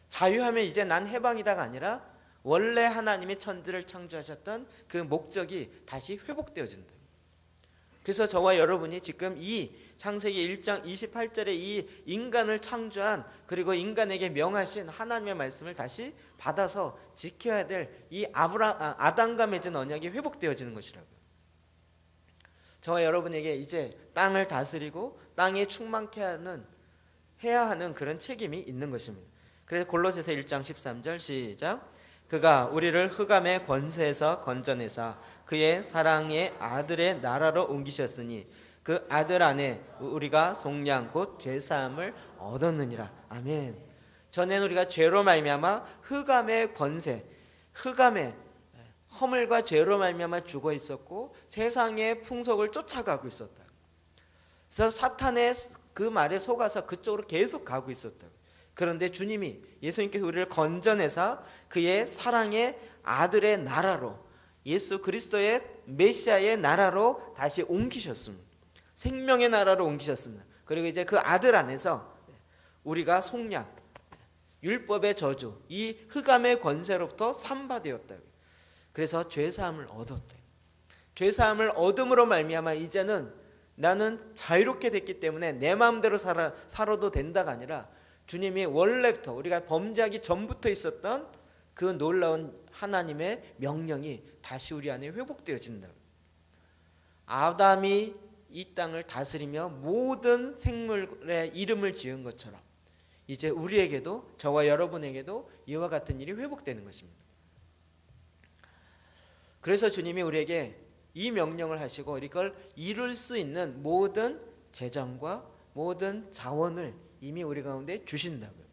자유하면 이제 난 해방이다가 아니라 원래 하나님이 천지를 창조하셨던 그 목적이 다시 회복되어진다. 그래서 저와 여러분이 지금 이 창세기 1장 28절에 이 인간을 창조한, 그리고 인간에게 명하신 하나님의 말씀을 다시 받아서 지켜야 될 이 아담과 맺은 언약이 회복되어지는 것이라고요. 저와 여러분에게 이제 땅을 다스리고 땅에 충만케 해야 하는 그런 책임이 있는 것입니다. 그래서 골로새서 1장 13절 시작. 그가 우리를 흑암의 권세에서 건져내사 그의 사랑의 아들의 나라로 옮기셨으니 그 아들 안에 우리가 속량 곧 죄사함을 얻었느니라. 아멘. 전에는 우리가 죄로 말미암아 흑암의 권세, 흑암의 허물과 죄로 말미암아 죽어 있었고 세상의 풍속을 쫓아가고 있었다. 그래서 사탄의 그 말에 속아서 그쪽으로 계속 가고 있었다. 그런데 주님이 예수님께서 우리를 건져내사 그의 사랑의 아들의 나라로, 예수 그리스도의 메시아의 나라로 다시 옮기셨습니다. 생명의 나라로 옮기셨습니다. 그리고 이제 그 아들 안에서 우리가 속량, 율법의 저주, 이 흑암의 권세로부터 삼바되었다. 그래서 죄사함을 얻었대. 죄사함을 얻음으로 말미암아 이제는 나는 자유롭게 됐기 때문에 내 마음대로 살아도 된다가 아니라 주님이 원래부터 우리가 범죄하기 전부터 있었던 그 놀라운 하나님의 명령이 다시 우리 안에 회복되어진다. 아담이 이 땅을 다스리며 모든 생물의 이름을 지은 것처럼 이제 우리에게도, 저와 여러분에게도 이와 같은 일이 회복되는 것입니다. 그래서 주님이 우리에게 이 명령을 하시고 이걸 이룰 수 있는 모든 재정과 모든 자원을 이미 우리 가운데 주신다고요.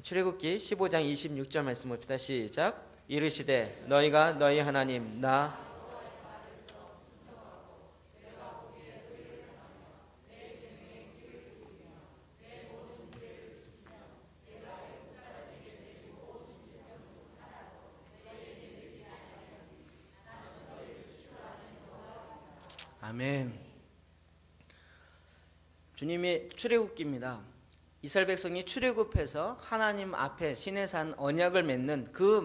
출애굽기 15장 26절 말씀 봅시다. 시작. 이르시되 너희가 너희 하나님 나 아멘. 주님의 출애굽기입니다. 이스라엘 백성이 출애굽해서 하나님 앞에 시내산 언약을 맺는 그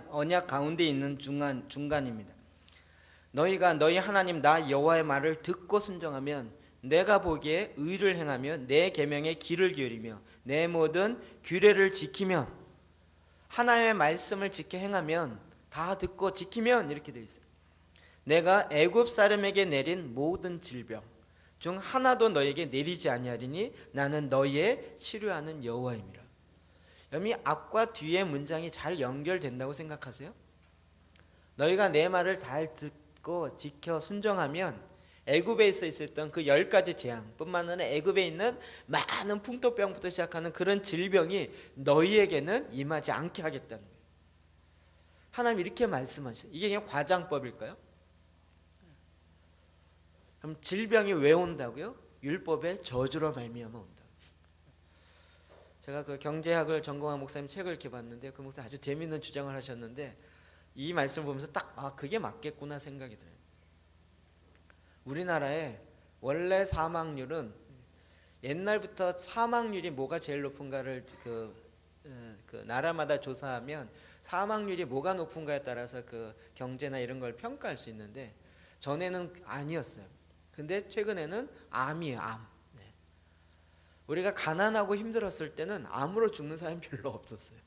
언약 가운데 있는 중간입니다. 너희가 너희 하나님 나 여호와의 말을 듣고 순종하면 내가 보기에 의를 행하며 내 계명에 귀를 기울이며 내 모든 규례를 지키면, 하나님의 말씀을 지켜 행하면, 다 듣고 지키면 이렇게 되어 있어요. 내가 애굽 사람에게 내린 모든 질병 중 하나도 너에게 내리지 아니하리니 나는 너희의 치료하는 여호와임이라. 여기 앞과 뒤의 문장이 잘 연결된다고 생각하세요? 너희가 내 말을 잘 듣고 지켜 순종하면 애굽에 있었던 그 10가지 재앙 뿐만 아니라 애굽에 있는 많은 풍토병부터 시작하는 그런 질병이 너희에게는 임하지 않게 하겠다는 거예요. 하나님 이렇게 말씀하셔요. 이게 그냥 과장법일까요? 그럼 질병이 왜 온다고요? 율법의 저주로 말미암아 온다. 제가 그 경제학을 전공한 목사님 책을 이렇게 봤는데 그 목사님 아주 재미있는 주장을 하셨는데 이 말씀을 보면서 딱 그게 맞겠구나 생각이 들어요. 우리나라의 원래 사망률은 옛날부터 사망률이 뭐가 제일 높은가를 그 나라마다 조사하면 사망률이 뭐가 높은가에 따라서 그 경제나 이런 걸 평가할 수 있는데 전에는 아니었어요. 근데 최근에는 암이에요. 암. 네. 우리가 가난하고 힘들었을 때는 암으로 죽는 사람이 별로 없었어요.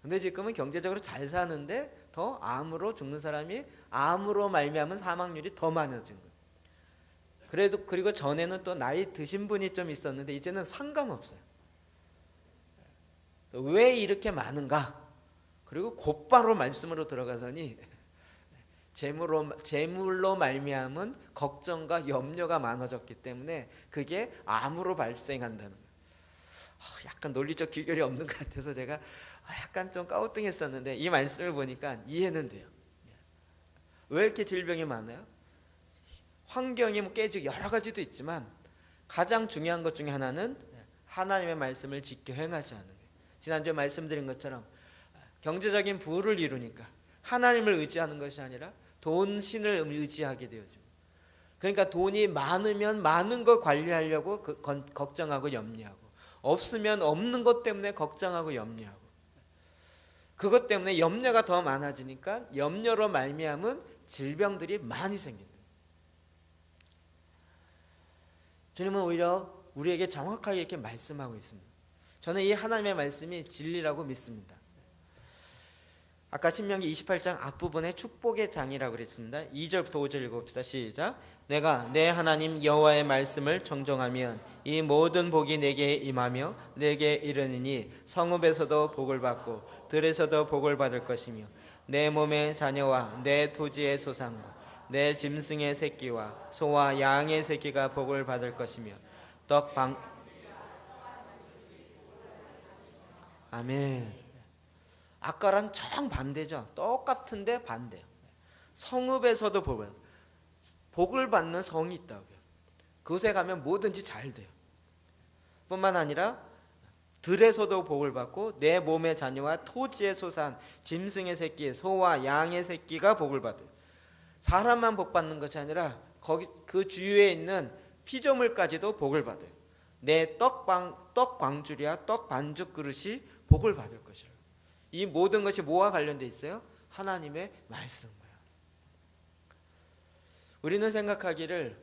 근데 지금은 경제적으로 잘 사는데 더 암으로 죽는 사람이, 암으로 말미암은 사망률이 더 많아진 거예요. 그리고 전에는 또 나이 드신 분이 좀 있었는데 이제는 상관없어요. 왜 이렇게 많은가? 그리고 곧바로 말씀으로 들어가더니 재물로 말미암은 걱정과 염려가 많아졌기 때문에 그게 암으로 발생한다는 거예요. 약간 논리적 귀결이 없는 것 같아서 제가 약간 좀 까우뚱했었는데 이 말씀을 보니까 이해는 돼요. 왜 이렇게 질병이 많아요? 환경이 깨지고 여러 가지도 있지만 가장 중요한 것 중에 하나는 하나님의 말씀을 지켜 행하지 않는 거예요. 지난주에 말씀드린 것처럼 경제적인 부를 이루니까 하나님을 의지하는 것이 아니라 돈 신을 의지하게 되어죠. 그러니까 돈이 많으면 많은 거 관리하려고 걱정하고 염려하고, 없으면 없는 것 때문에 걱정하고 염려하고, 그것 때문에 염려가 더 많아지니까 염려로 말미암은 질병들이 많이 생긴다. 주님은 오히려 우리에게 정확하게 이렇게 말씀하고 있습니다. 저는 이 하나님의 말씀이 진리라고 믿습니다. 아까 신명기 28장 앞부분에 축복의 장이라고 그랬습니다. 2절부터 5절 읽어봅시다. 시작. 내가 내 하나님 여호와의 말씀을 정정하면 이 모든 복이 내게 임하며 내게 이르느니 성읍에서도 복을 받고 들에서도 복을 받을 것이며 내 몸의 자녀와 내 토지의 소산과 내 짐승의 새끼와 소와 양의 새끼가 복을 받을 것이며 아멘. 아까랑 정반대죠. 똑같은데 반대요. 성읍에서도 복을 받는 성이 있다고요. 그곳에 가면 뭐든지 잘 돼요. 뿐만 아니라 들에서도 복을 받고 내 몸의 자녀와 토지의 소산, 짐승의 새끼, 소와 양의 새끼가 복을 받아요. 사람만 복 받는 것이 아니라 거기 그 주위에 있는 피조물까지도 복을 받아요. 내 떡광줄이야 떡 반죽 그릇이 복을 받을 것이라. 이 모든 것이 뭐와 관련돼 있어요? 하나님의 말씀과. 우리는 생각하기를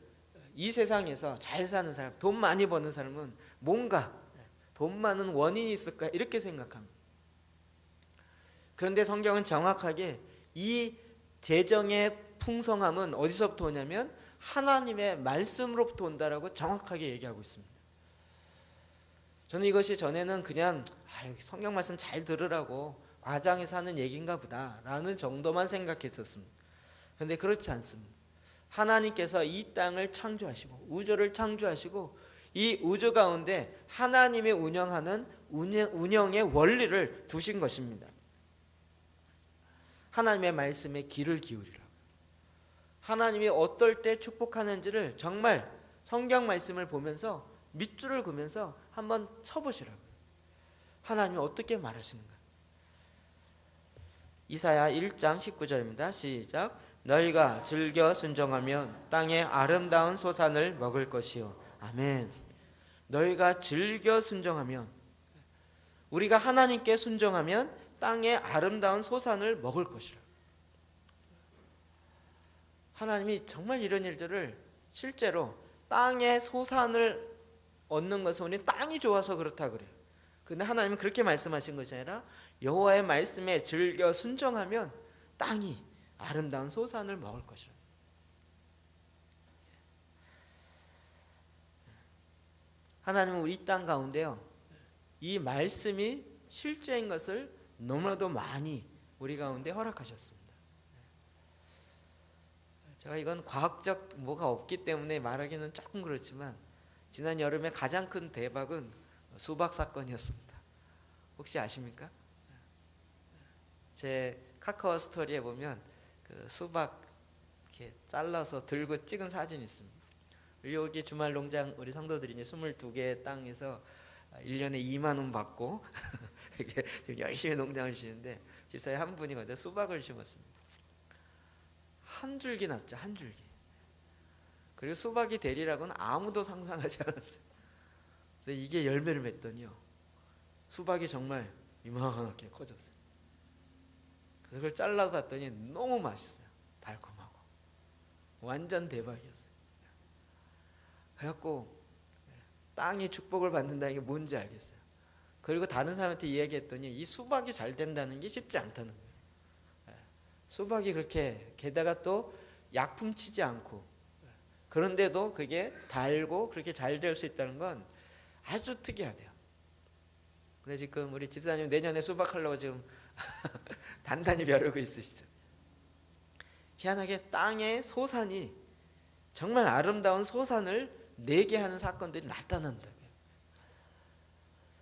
이 세상에서 잘 사는 사람, 돈 많이 버는 사람은 뭔가 돈 많은 원인이 있을까 이렇게 생각합니다. 그런데 성경은 정확하게 이 재정의 풍성함은 어디서부터 오냐면 하나님의 말씀으로부터 온다라고 정확하게 얘기하고 있습니다. 저는 이것이 전에는 그냥 성경 말씀 잘 들으라고 과장해서 하는 얘기인가 보다 라는 정도만 생각했었습니다. 그런데 그렇지 않습니다. 하나님께서 이 땅을 창조하시고 우주를 창조하시고 이 우주 가운데 하나님이 운영하는 운영의 원리를 두신 것입니다. 하나님의 말씀에 귀를 기울이라. 하나님이 어떨 때 축복하는지를 정말 성경 말씀을 보면서 밑줄을 그면서 한번 쳐보시라고요. 하나님이 어떻게 말하시는가. 이사야 1장 19절입니다. 시작. 너희가 즐겨 순종하면 땅의 아름다운 소산을 먹을 것이요. 아멘. 너희가 즐겨 순종하면, 우리가 하나님께 순종하면 땅의 아름다운 소산을 먹을 것이라. 하나님이 정말 이런 일들을 실제로 땅의 소산을 얻는 것은 우리 땅이 좋아서 그렇다 그래요. 근데 하나님은 그렇게 말씀하신 것이 아니라 여호와의 말씀에 즐겨 순종하면 땅이 아름다운 소산을 먹을 것이라. 하나님은 우리 땅 가운데요, 이 말씀이 실제인 것을 너무나도 많이 우리 가운데 허락하셨습니다. 제가 이건 과학적 뭐가 없기 때문에 말하기는 조금 그렇지만 지난 여름에 가장 큰 대박은 수박 사건이었습니다. 혹시 아십니까? 제 카카오 스토리에 보면 그 수박 이렇게 잘라서 들고 찍은 사진이 있습니다. 여기 주말 농장 우리 성도들이 이제 22개의 땅에서 1년에 2만 원 받고 이렇게 지금 열심히 농장을 지는데 집사에 한 분이 거기다 수박을 심었습니다. 한 줄기 났죠. 한 줄기. 그리고 수박이 되리라고는 아무도 상상하지 않았어요. 근데 이게 열매를 맺더니요, 수박이 정말 이만하게 커졌어요. 그래서 그걸 잘라서 봤더니 너무 맛있어요. 달콤하고 완전 대박이었어요. 그래갖고 땅이 축복을 받는다는 게 뭔지 알겠어요. 그리고 다른 사람한테 이야기했더니 이 수박이 잘 된다는 게 쉽지 않다는 거예요. 수박이 그렇게, 게다가 또 약품 치지 않고, 그런데도 그게 달고 그렇게 잘 될 수 있다는 건 아주 특이하대요. 근데 지금 우리 집사님 내년에 수박하려고 지금 단단히 벼르고 있으시죠. 희한하게 땅의 소산이, 정말 아름다운 소산을 내게 하는 사건들이 나타난다고요.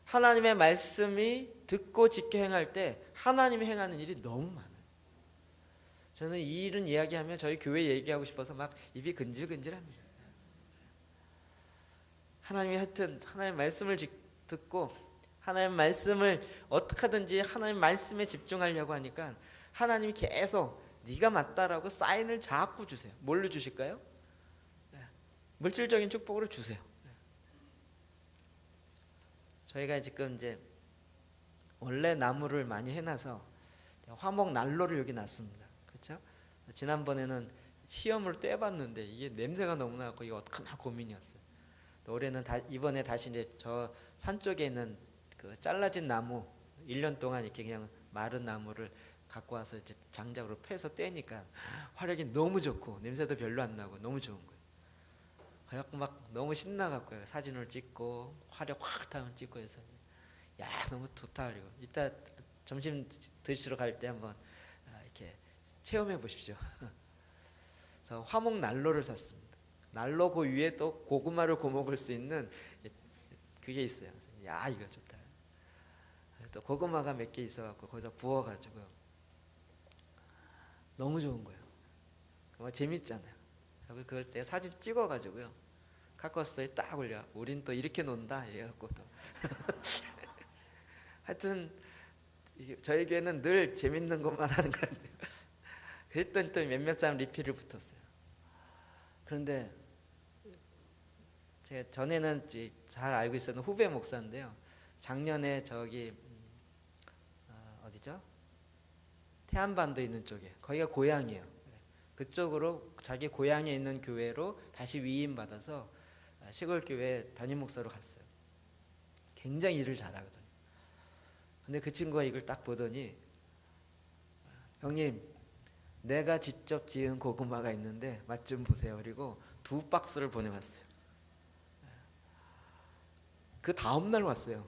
하나님의 말씀이 듣고 지켜 행할 때 하나님이 행하는 일이 너무 많아요. 저는 이 일은 이야기하면 저희 교회 얘기하고 싶어서 막 입이 근질근질합니다. 하나님이 하여튼 하나님의 말씀을 듣고 하나님의 말씀을 어떻게 하든지 하나님의 말씀에 집중하려고 하니까 하나님이 계속 네가 맞다라고 사인을 자꾸 주세요. 뭘로 주실까요? 물질적인 축복으로 주세요. 저희가 지금 이제 원래 나무를 많이 해놔서 화목 난로를 여기 놨습니다. 그렇죠? 지난번에는 시험을 떼봤는데 이게 냄새가 너무 나고 이거 어떡하나 고민이었어요. 올해는 이번에 다시 이제 저 산 쪽에 있는 그 잘라진 나무 1년 동안 이렇게 그냥 마른 나무를 갖고 와서 이제 장작으로 패서 떼니까 화력이 너무 좋고 냄새도 별로 안 나고 너무 좋은 거예요. 그래갖고 막 너무 신나갖고요. 사진을 찍고 화력 확 타면 찍고 해서 야 너무 좋다. 그리고 이따 점심 드시러 갈 때 한번 이렇게 체험해 보십시오. 그래서 화목 난로를 샀습니다. 난로 그 위에 또 고구마를 구워 먹을 수 있는 그게 있어요. 야 이거 좋다. 또 고구마가 몇 개 있어갖고 거기서 구워가지고 너무 좋은 거예요. 뭐 재밌잖아요. 그걸 때 사진 찍어가지고요 카카오스토리에 딱 올려. 우린 또 이렇게 논다 이래갖고 또 하여튼 저희 교회는 늘 재밌는 것만 하는 것 같아요. 그랬더니 또 몇몇 사람 리필을 붙었어요. 그런데 제가 전에는 잘 알고 있었던 후배 목사인데요. 작년에 저기 어디죠? 태안반도 있는 쪽에 거기가 고향이에요. 그쪽으로 자기 고향에 있는 교회로 다시 위임받아서 시골 교회 담임 목사로 갔어요. 굉장히 일을 잘하거든요. 근데 그 친구가 이걸 딱 보더니 형님 내가 직접 지은 고구마가 있는데 맛 좀 보세요. 그리고 2박스를 보내왔어요. 그 다음날 왔어요.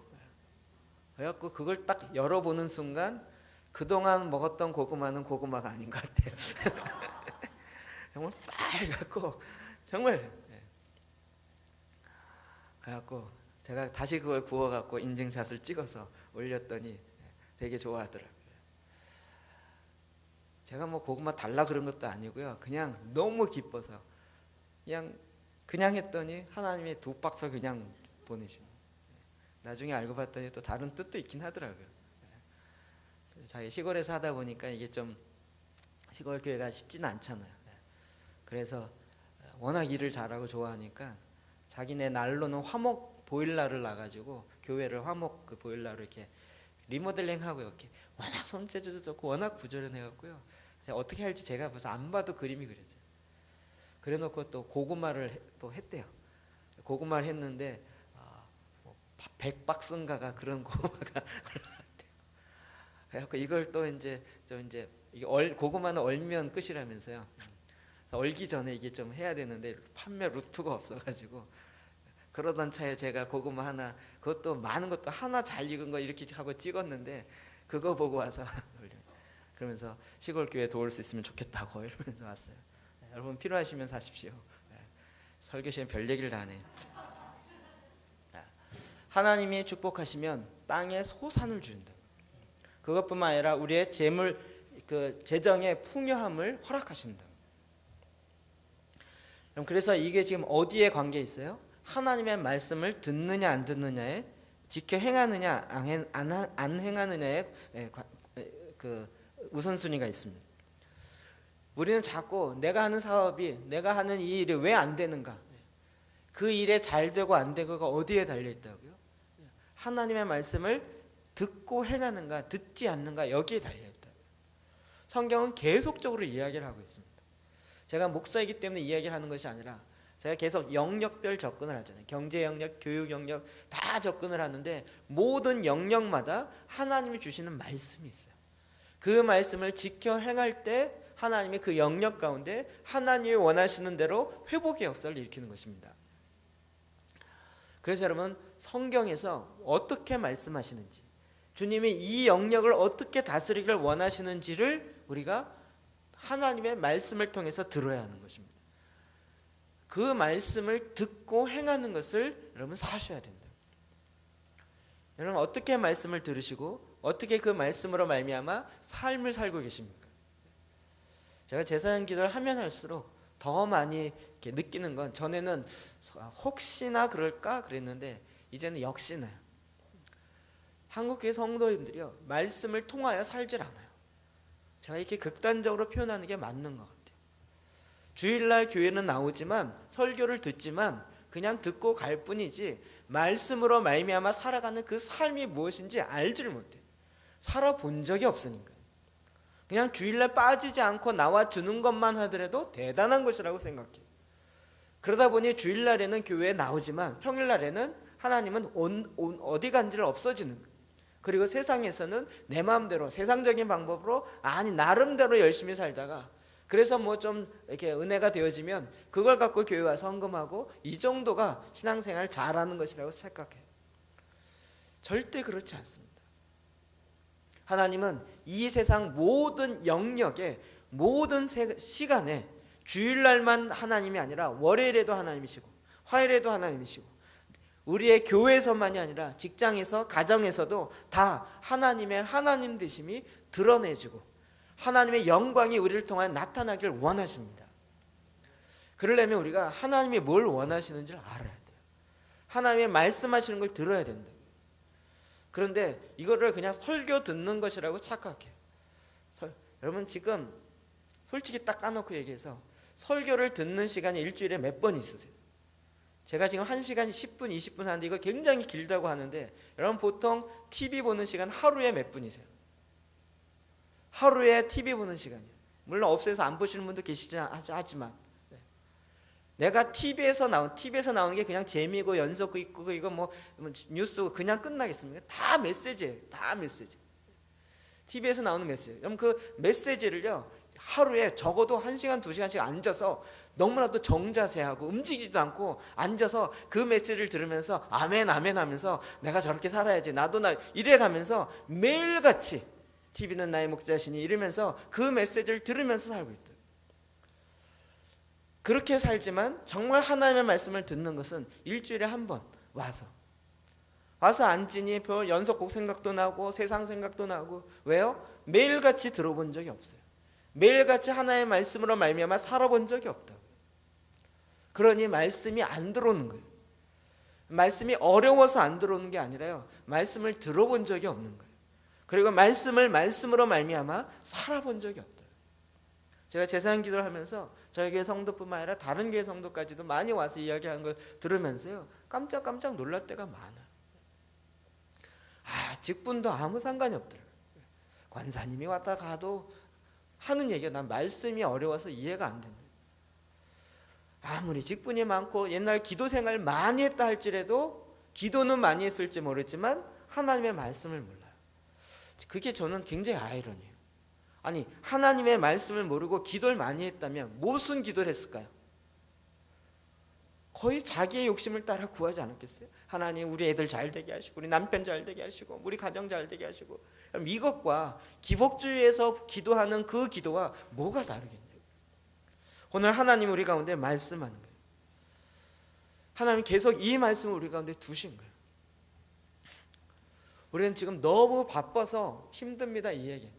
그래갖고 그걸 딱 열어보는 순간 그동안 먹었던 고구마는 고구마가 아닌 것 같아요. 정말 빨갛고 정말. 그래갖고 제가 다시 그걸 구워갖고 인증샷을 찍어서 올렸더니 되게 좋아하더라고요. 제가 뭐 고구마 달라 그런 것도 아니고요. 그냥 너무 기뻐서 그냥 했더니 하나님이 2박스 그냥 보내신. 나중에 알고 봤더니 또 다른 뜻도 있긴 하더라고요. 자기 시골에서 하다 보니까 이게 좀 시골 교회가 쉽지는 않잖아요. 그래서 워낙 일을 잘하고 좋아하니까 자기네 난로는 화목 보일러를 놔가지고 교회를 화목 그 보일러로 이렇게 리모델링하고 이렇게 워낙 손재주도 좋고 워낙 부지런해갖고요. 어떻게 할지 제가 벌써 안 봐도 그림이 그려져요. 그래놓고 또 고구마를 또 했대요. 고구마를 했는데 100박스인가가 그런 고구마가 올라왔대요. 그래갖고 이걸 또 이제 고구마는 얼면 끝이라면서요. 얼기 전에 이게 좀 해야 되는데 판매 루트가 없어가지고 그러던 차에 제가 고구마 하나 그것도 많은 것도 하나 잘 익은 거 이렇게 하고 찍었는데 그거 보고 와서 그러면서 시골 교회 도울 수 있으면 좋겠다고 이러면서 왔어요. 여러분 필요하시면 사십시오. 설교 시간 별 얘기를 다 하네. 하나님이 축복하시면 땅에 소산을 주신다. 그것뿐만 아니라 우리의 재물 재정의 풍요함을 허락하신다. 그래서 이게 지금 어디에 관계 있어요? 하나님의 말씀을 듣느냐 안 듣느냐에 지켜 행하느냐 안 행하느냐에 그 우선순위가 있습니다. 우리는 자꾸 내가 하는 사업이 내가 하는 이 일이 왜 안 되는가? 그 일에 잘 되고 안 되고가 어디에 달려 있다고요? 하나님의 말씀을 듣고 행하는가 듣지 않는가 여기에 달려 있다고요. 성경은 계속적으로 이야기를 하고 있습니다. 제가 목사이기 때문에 이야기를 하는 것이 아니라 제가 계속 영역별 접근을 하잖아요. 경제 영역, 교육 영역 다 접근을 하는데 모든 영역마다 하나님이 주시는 말씀이 있어요. 그 말씀을 지켜 행할 때 하나님이 그 영역 가운데 하나님이 원하시는 대로 회복의 역사를 일으키는 것입니다. 그래서 여러분 성경에서 어떻게 말씀하시는지 주님이 이 영역을 어떻게 다스리기를 원하시는지를 우리가 하나님의 말씀을 통해서 들어야 하는 것입니다. 그 말씀을 듣고 행하는 것을 여러분 사셔야 된다. 여러분 어떻게 말씀을 들으시고 어떻게 그 말씀으로 말미암아 삶을 살고 계십니까? 제가 제사장 기도를 하면 할수록 더 많이 이렇게 느끼는 건 전에는 혹시나 그럴까 그랬는데 이제는 역시나요. 한국교회 성도님들이요 말씀을 통하여 살질 않아요. 제가 이렇게 극단적으로 표현하는 게 맞는 것 같아요. 주일날 교회는 나오지만 설교를 듣지만 그냥 듣고 갈 뿐이지 말씀으로 말미암아 살아가는 그 삶이 무엇인지 알지를 못해요. 살아본 적이 없으니까요. 그냥 주일날 빠지지 않고 나와주는 것만 하더라도 대단한 것이라고 생각해요. 그러다 보니 주일날에는 교회에 나오지만 평일날에는 하나님은 어디 간지를 없어지는 거예요. 그리고 세상에서는 내 마음대로 세상적인 방법으로 아니 나름대로 열심히 살다가 그래서 뭐 좀 이렇게 은혜가 되어지면 그걸 갖고 교회 와서 헌금하고 이 정도가 신앙생활 잘하는 것이라고 착각해요. 절대 그렇지 않습니다. 하나님은 이 세상 모든 영역에 모든 시간에 주일날만 하나님이 아니라 월요일에도 하나님이시고 화요일에도 하나님이시고 우리의 교회에서만이 아니라 직장에서 가정에서도 다 하나님의 하나님 되심이 드러내지고 하나님의 영광이 우리를 통해 나타나길 원하십니다. 그러려면 우리가 하나님이 뭘 원하시는지를 알아야 돼요. 하나님의 말씀하시는 걸 들어야 된다. 그런데 이거를 그냥 설교 듣는 것이라고 착각해요. 여러분 지금 솔직히 딱 까놓고 얘기해서 설교를 듣는 시간이 일주일에 몇 번 있으세요? 제가 지금 1시간 10분 20분 하는데 이거 굉장히 길다고 하는데 여러분 보통 TV 보는 시간 하루에 몇 분이세요? 하루에 TV 보는 시간이요. 물론 없애서 안 보시는 분도 하지만 내가 TV에서 나오는 게 그냥 재미고 연속 있고 이거 뭐 뉴스 그냥 끝나겠습니까? 다 메시지예요. 다 메시지. TV에서 나오는 메시지. 그럼 그 메시지를요 하루에 적어도 1시간 2시간씩 앉아서 너무나도 정자세하고 움직이지도 않고 앉아서 그 메시지를 들으면서 아멘 아멘 하면서 내가 저렇게 살아야지 나도 이래 가면서 매일같이 TV는 나의 목자시니 이러면서 그 메시지를 들으면서 살고 있다. 그렇게 살지만 정말 하나님의 말씀을 듣는 것은 일주일에 한 번 와서 앉으니 별 연속곡 생각도 나고 세상 생각도 나고 왜요? 매일같이 들어본 적이 없어요. 매일같이 하나님의 말씀으로 말미암아 살아본 적이 없다고. 그러니 말씀이 안 들어오는 거예요. 말씀이 어려워서 안 들어오는 게 아니라요 말씀을 들어본 적이 없는 거예요. 그리고 말씀으로 말미암아 살아본 적이 없다. 제가 제사장 기도를 하면서 저희 교회 성도뿐만 아니라 다른 교회 성도까지도 많이 와서 이야기하는 걸 들으면서요 깜짝 놀랄 때가 많아요. 직분도 아무 상관이 없더라고요. 관사님이 왔다 가도 하는 얘기가 난 말씀이 어려워서 이해가 안 된다. 아무리 직분이 많고 옛날 기도 생활 많이 했다 할지라도 기도는 많이 했을지 모르지만 하나님의 말씀을 몰라요. 그게 저는 굉장히 아이러니해요. 아니 하나님의 말씀을 모르고 기도를 많이 했다면 무슨 기도를 했을까요? 거의 자기의 욕심을 따라 구하지 않았겠어요? 하나님 우리 애들 잘 되게 하시고 우리 남편 잘 되게 하시고 우리 가정 잘 되게 하시고 그럼 이것과 기복주의에서 기도하는 그 기도와 뭐가 다르겠냐고. 오늘 하나님 우리 가운데 말씀하는 거예요. 하나님 계속 이 말씀을 우리 가운데 두신 거예요. 우리는 지금 너무 바빠서 힘듭니다. 이 얘기.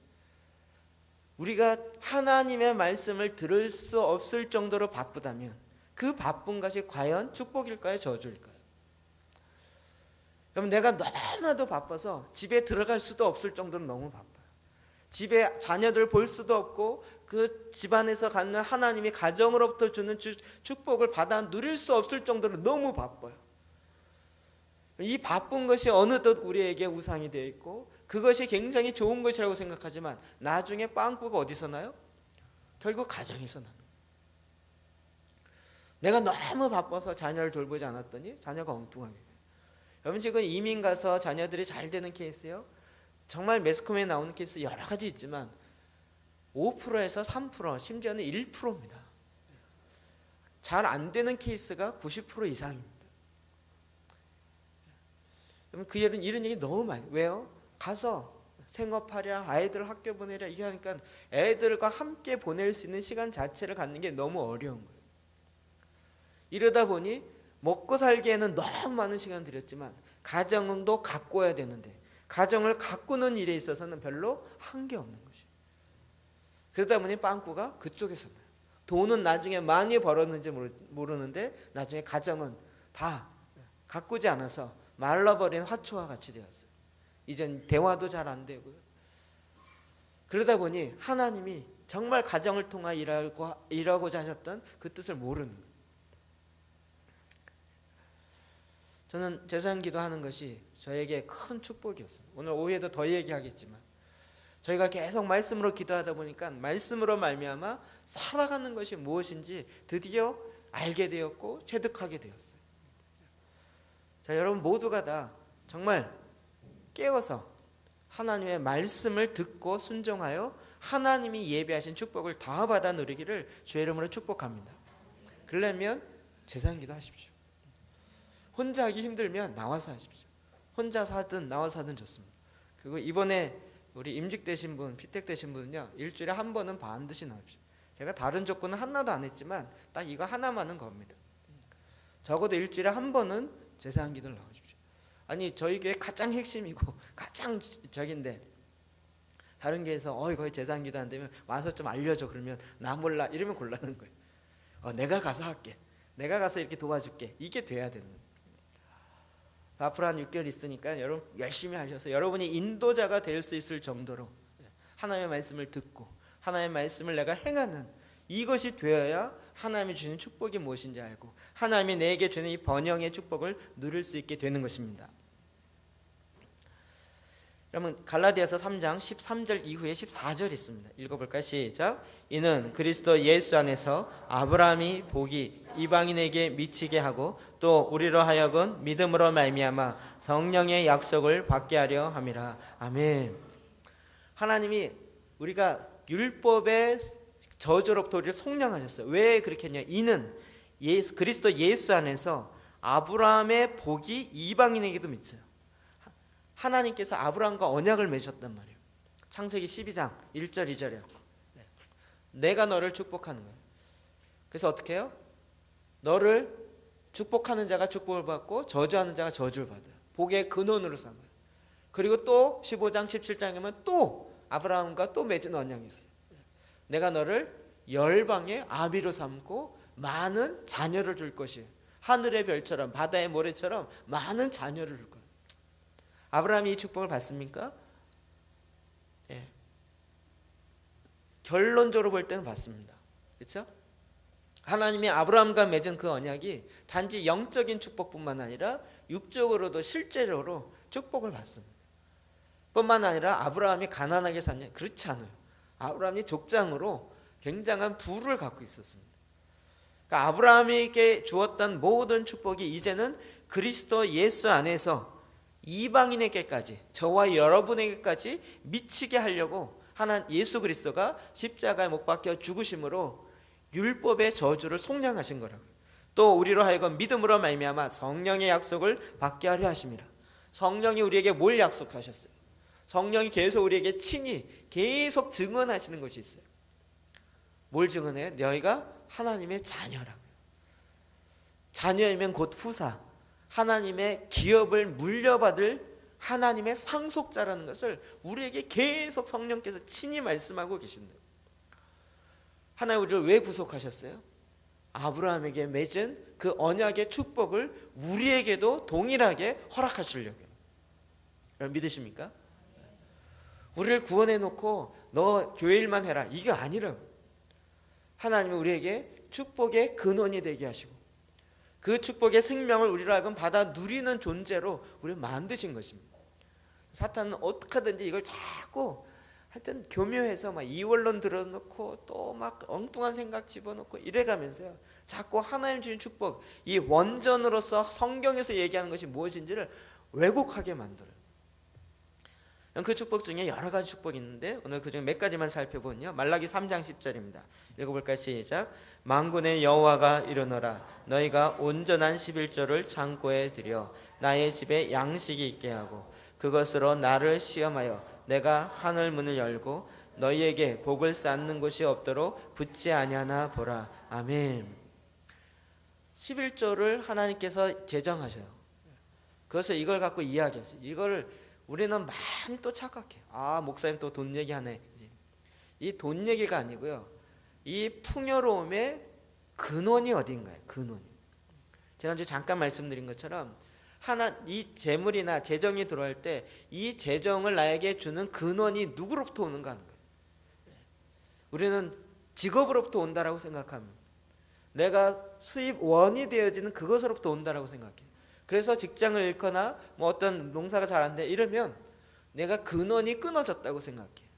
우리가 하나님의 말씀을 들을 수 없을 정도로 바쁘다면 그 바쁜 것이 과연 축복일까요? 저주일까요? 여러분 내가 너무나도 바빠서 집에 들어갈 수도 없을 정도로 너무 바빠요. 집에 자녀들 볼 수도 없고 그 집안에서 갖는 하나님이 가정으로부터 주는 축복을 받아 누릴 수 없을 정도로 너무 바빠요. 이 바쁜 것이 어느덧 우리에게 우상이 되어 있고 그것이 굉장히 좋은 것이라고 생각하지만 나중에 빵꾸가 어디서 나요? 결국 가정에서 나요. 내가 너무 바빠서 자녀를 돌보지 않았더니 자녀가 엉뚱하게 돼요. 여러분 지금 이민 가서 자녀들이 잘 되는 케이스요. 정말 매스컴에 나오는 케이스 여러 가지 있지만 5%에서 3% 심지어는 1%입니다. 잘 안 되는 케이스가 90% 이상입니다. 그 이런 얘기 너무 많이. 왜요? 가서 생업하랴 아이들 학교 보내랴 이게 하니까 애들과 함께 보낼 수 있는 시간 자체를 갖는 게 너무 어려운 거예요. 이러다 보니 먹고 살기에는 너무 많은 시간 들였지만 가정도 가꿔야 되는데 가정을 가꾸는 일에 있어서는 별로 한 게 없는 것이에요. 그러다 보니 빵꾸가 그쪽에서 나요. 돈은 나중에 많이 벌었는지 모르는데 나중에 가정은 다 가꾸지 않아서 말라버린 화초와 같이 되었어요. 이젠 대화도 잘 안 되고요. 그러다 보니 하나님이 정말 가정을 통해 일하고자 하셨던 그 뜻을 모르는 거예요. 저는 제사장 기도하는 것이 저에게 큰 축복이었습니다. 오늘 오후에도 더 얘기하겠지만 저희가 계속 말씀으로 기도하다 보니까 말씀으로 말미암아 살아가는 것이 무엇인지 드디어 알게 되었고 체득하게 되었어요. 자, 여러분 모두가 다 정말 깨어서 하나님의 말씀을 듣고 순종하여 하나님이 예비하신 축복을 다 받아 누리기를 주의 이름으로 축복합니다. 그러려면 제사기도 하십시오. 혼자 하기 힘들면 나와서 하십시오. 혼자서 하든 나와서 하든 좋습니다. 그리고 이번에 우리 임직되신 분, 피택되신 분은요, 일주일에 한 번은 반드시 나오십시오. 제가 다른 조건은 하나도 안 했지만 딱 이거 하나만은 겁니다. 적어도 일주일에 한 번은 제사 한 기도를 나오십시오. 아니 저희 교회 가장 핵심이고 가장 적인데 다른 교회에서 거기 제사 한 기도 안 되면 와서 좀 알려줘 그러면 나 몰라 이러면 곤란한 거예요. 내가 가서 할게. 내가 가서 이렇게 도와줄게. 이게 돼야 되는 거예요. 앞으로 한 6개월 있으니까 여러분 열심히 하셔서 여러분이 인도자가 될 수 있을 정도로 하나님의 말씀을 듣고 하나님의 말씀을 내가 행하는 이것이 되어야 하나님이 주는 축복이 무엇인지 알고 하나님이 내게 주는 이 번영의 축복을 누릴 수 있게 되는 것입니다. 여러분 갈라디아서 3장 13절 이후에 14절 있습니다. 읽어볼까요? 시작. 이는 그리스도 예수 안에서 아브라함이 복이 이방인에게 미치게 하고 또 우리로 하여금 믿음으로 말미암아 성령의 약속을 받게 하려 함이라. 아멘. 하나님이 우리가 율법의 저주로부터 우리를 속량하셨어요. 왜 그렇게 했냐? 이는 그리스도 예수 안에서 아브라함의 복이 이방인에게도 미쳐요. 하나님께서 아브라함과 언약을 맺으셨단 말이에요. 창세기 12장 1절 2절이요. 내가 너를 축복하는 거예요. 그래서 어떻게 해요? 너를 축복하는 자가 축복을 받고 저주하는 자가 저주를 받아요. 복의 근원으로 삼아요. 그리고 또 15장 17장이면 또 아브라함과 또 맺은 언약이 있어요. 내가 너를 열방의 아비로 삼고 많은 자녀를 줄 것이에요. 하늘의 별처럼 바다의 모래처럼 많은 자녀를 줄 거예요. 아브라함이 이 축복을 받습니까? 예. 결론적으로 볼 때는 받습니다. 그렇죠? 하나님이 아브라함과 맺은 그 언약이 단지 영적인 축복뿐만 아니라 육적으로도 실제로도 축복을 받습니다. 뿐만 아니라 아브라함이 가난하게 샀냐? 그렇지 않아요. 아브라함이 족장으로 굉장한 부를 갖고 있었습니다. 그러니까 아브라함에게 주었던 모든 축복이 이제는 그리스도 예수 안에서 이방인에게까지 저와 여러분에게까지 미치게 하려고 하나님 예수 그리스도가 십자가에 못 박혀 죽으심으로 율법의 저주를 속량하신 거라고요. 또 우리로 하여금 믿음으로 말미암아 성령의 약속을 받게 하려 하심이라. 성령이 우리에게 뭘 약속하셨어요? 성령이 계속 우리에게 친히 계속 증언하시는 것이 있어요. 뭘 증언해요? 너희가 하나님의 자녀라고요. 자녀이면 곧 후사, 하나님의 기업을 물려받을 하나님의 상속자라는 것을 우리에게 계속 성령께서 친히 말씀하고 계신다. 하나님 우리를 왜 구속하셨어요? 아브라함에게 맺은 그 언약의 축복을 우리에게도 동일하게 허락하시려고요. 여러분 믿으십니까? 우리를 구원해 놓고 너 교회 일만 해라 이게 아니라 하나님은 우리에게 축복의 근원이 되게 하시고 그 축복의 생명을 우리로 하여금 받아 누리는 존재로 우리를 만드신 것입니다. 사탄은 어떻게 하든지 이걸 자꾸 하여튼 교묘해서 막 이원론 들어놓고 또 막 엉뚱한 생각 집어넣고 이래가면서요 자꾸 하나님 주신 축복 이 원전으로서 성경에서 얘기하는 것이 무엇인지를 왜곡하게 만들어요. 그 축복 중에 여러 가지 축복이 있는데 오늘 그중에 몇 가지만 살펴보면요 말라기 3장 10절입니다. 읽어볼까요? 시작. 만군의 여호와가 이르노라 너희가 온전한 11조를 창고에 들여 나의 집에 양식이 있게 하고 그것으로 나를 시험하여 내가 하늘 문을 열고 너희에게 복을 쌓는 곳이 없도록 붙지 아니하나 보라. 아멘. 11조를 하나님께서 제정하셔요. 그래서 이걸 갖고 이야기하세요. 이거를 우리는 많이 또 착각해요. 목사님 또 돈 얘기하네. 이 돈 얘기가 아니고요. 이 풍요로움의 근원이 어딘가요? 근원이. 지난주에 잠깐 말씀드린 것처럼 이 재물이나 재정이 들어올 때 이 재정을 나에게 주는 근원이 누구로부터 오는가 하는 거예요. 우리는 직업으로부터 온다라고 생각합니다. 내가 수입원이 되어지는 그것으로부터 온다라고 생각해요. 그래서 직장을 잃거나 뭐 어떤 농사가 잘 안 돼 이러면 내가 근원이 끊어졌다고 생각해요.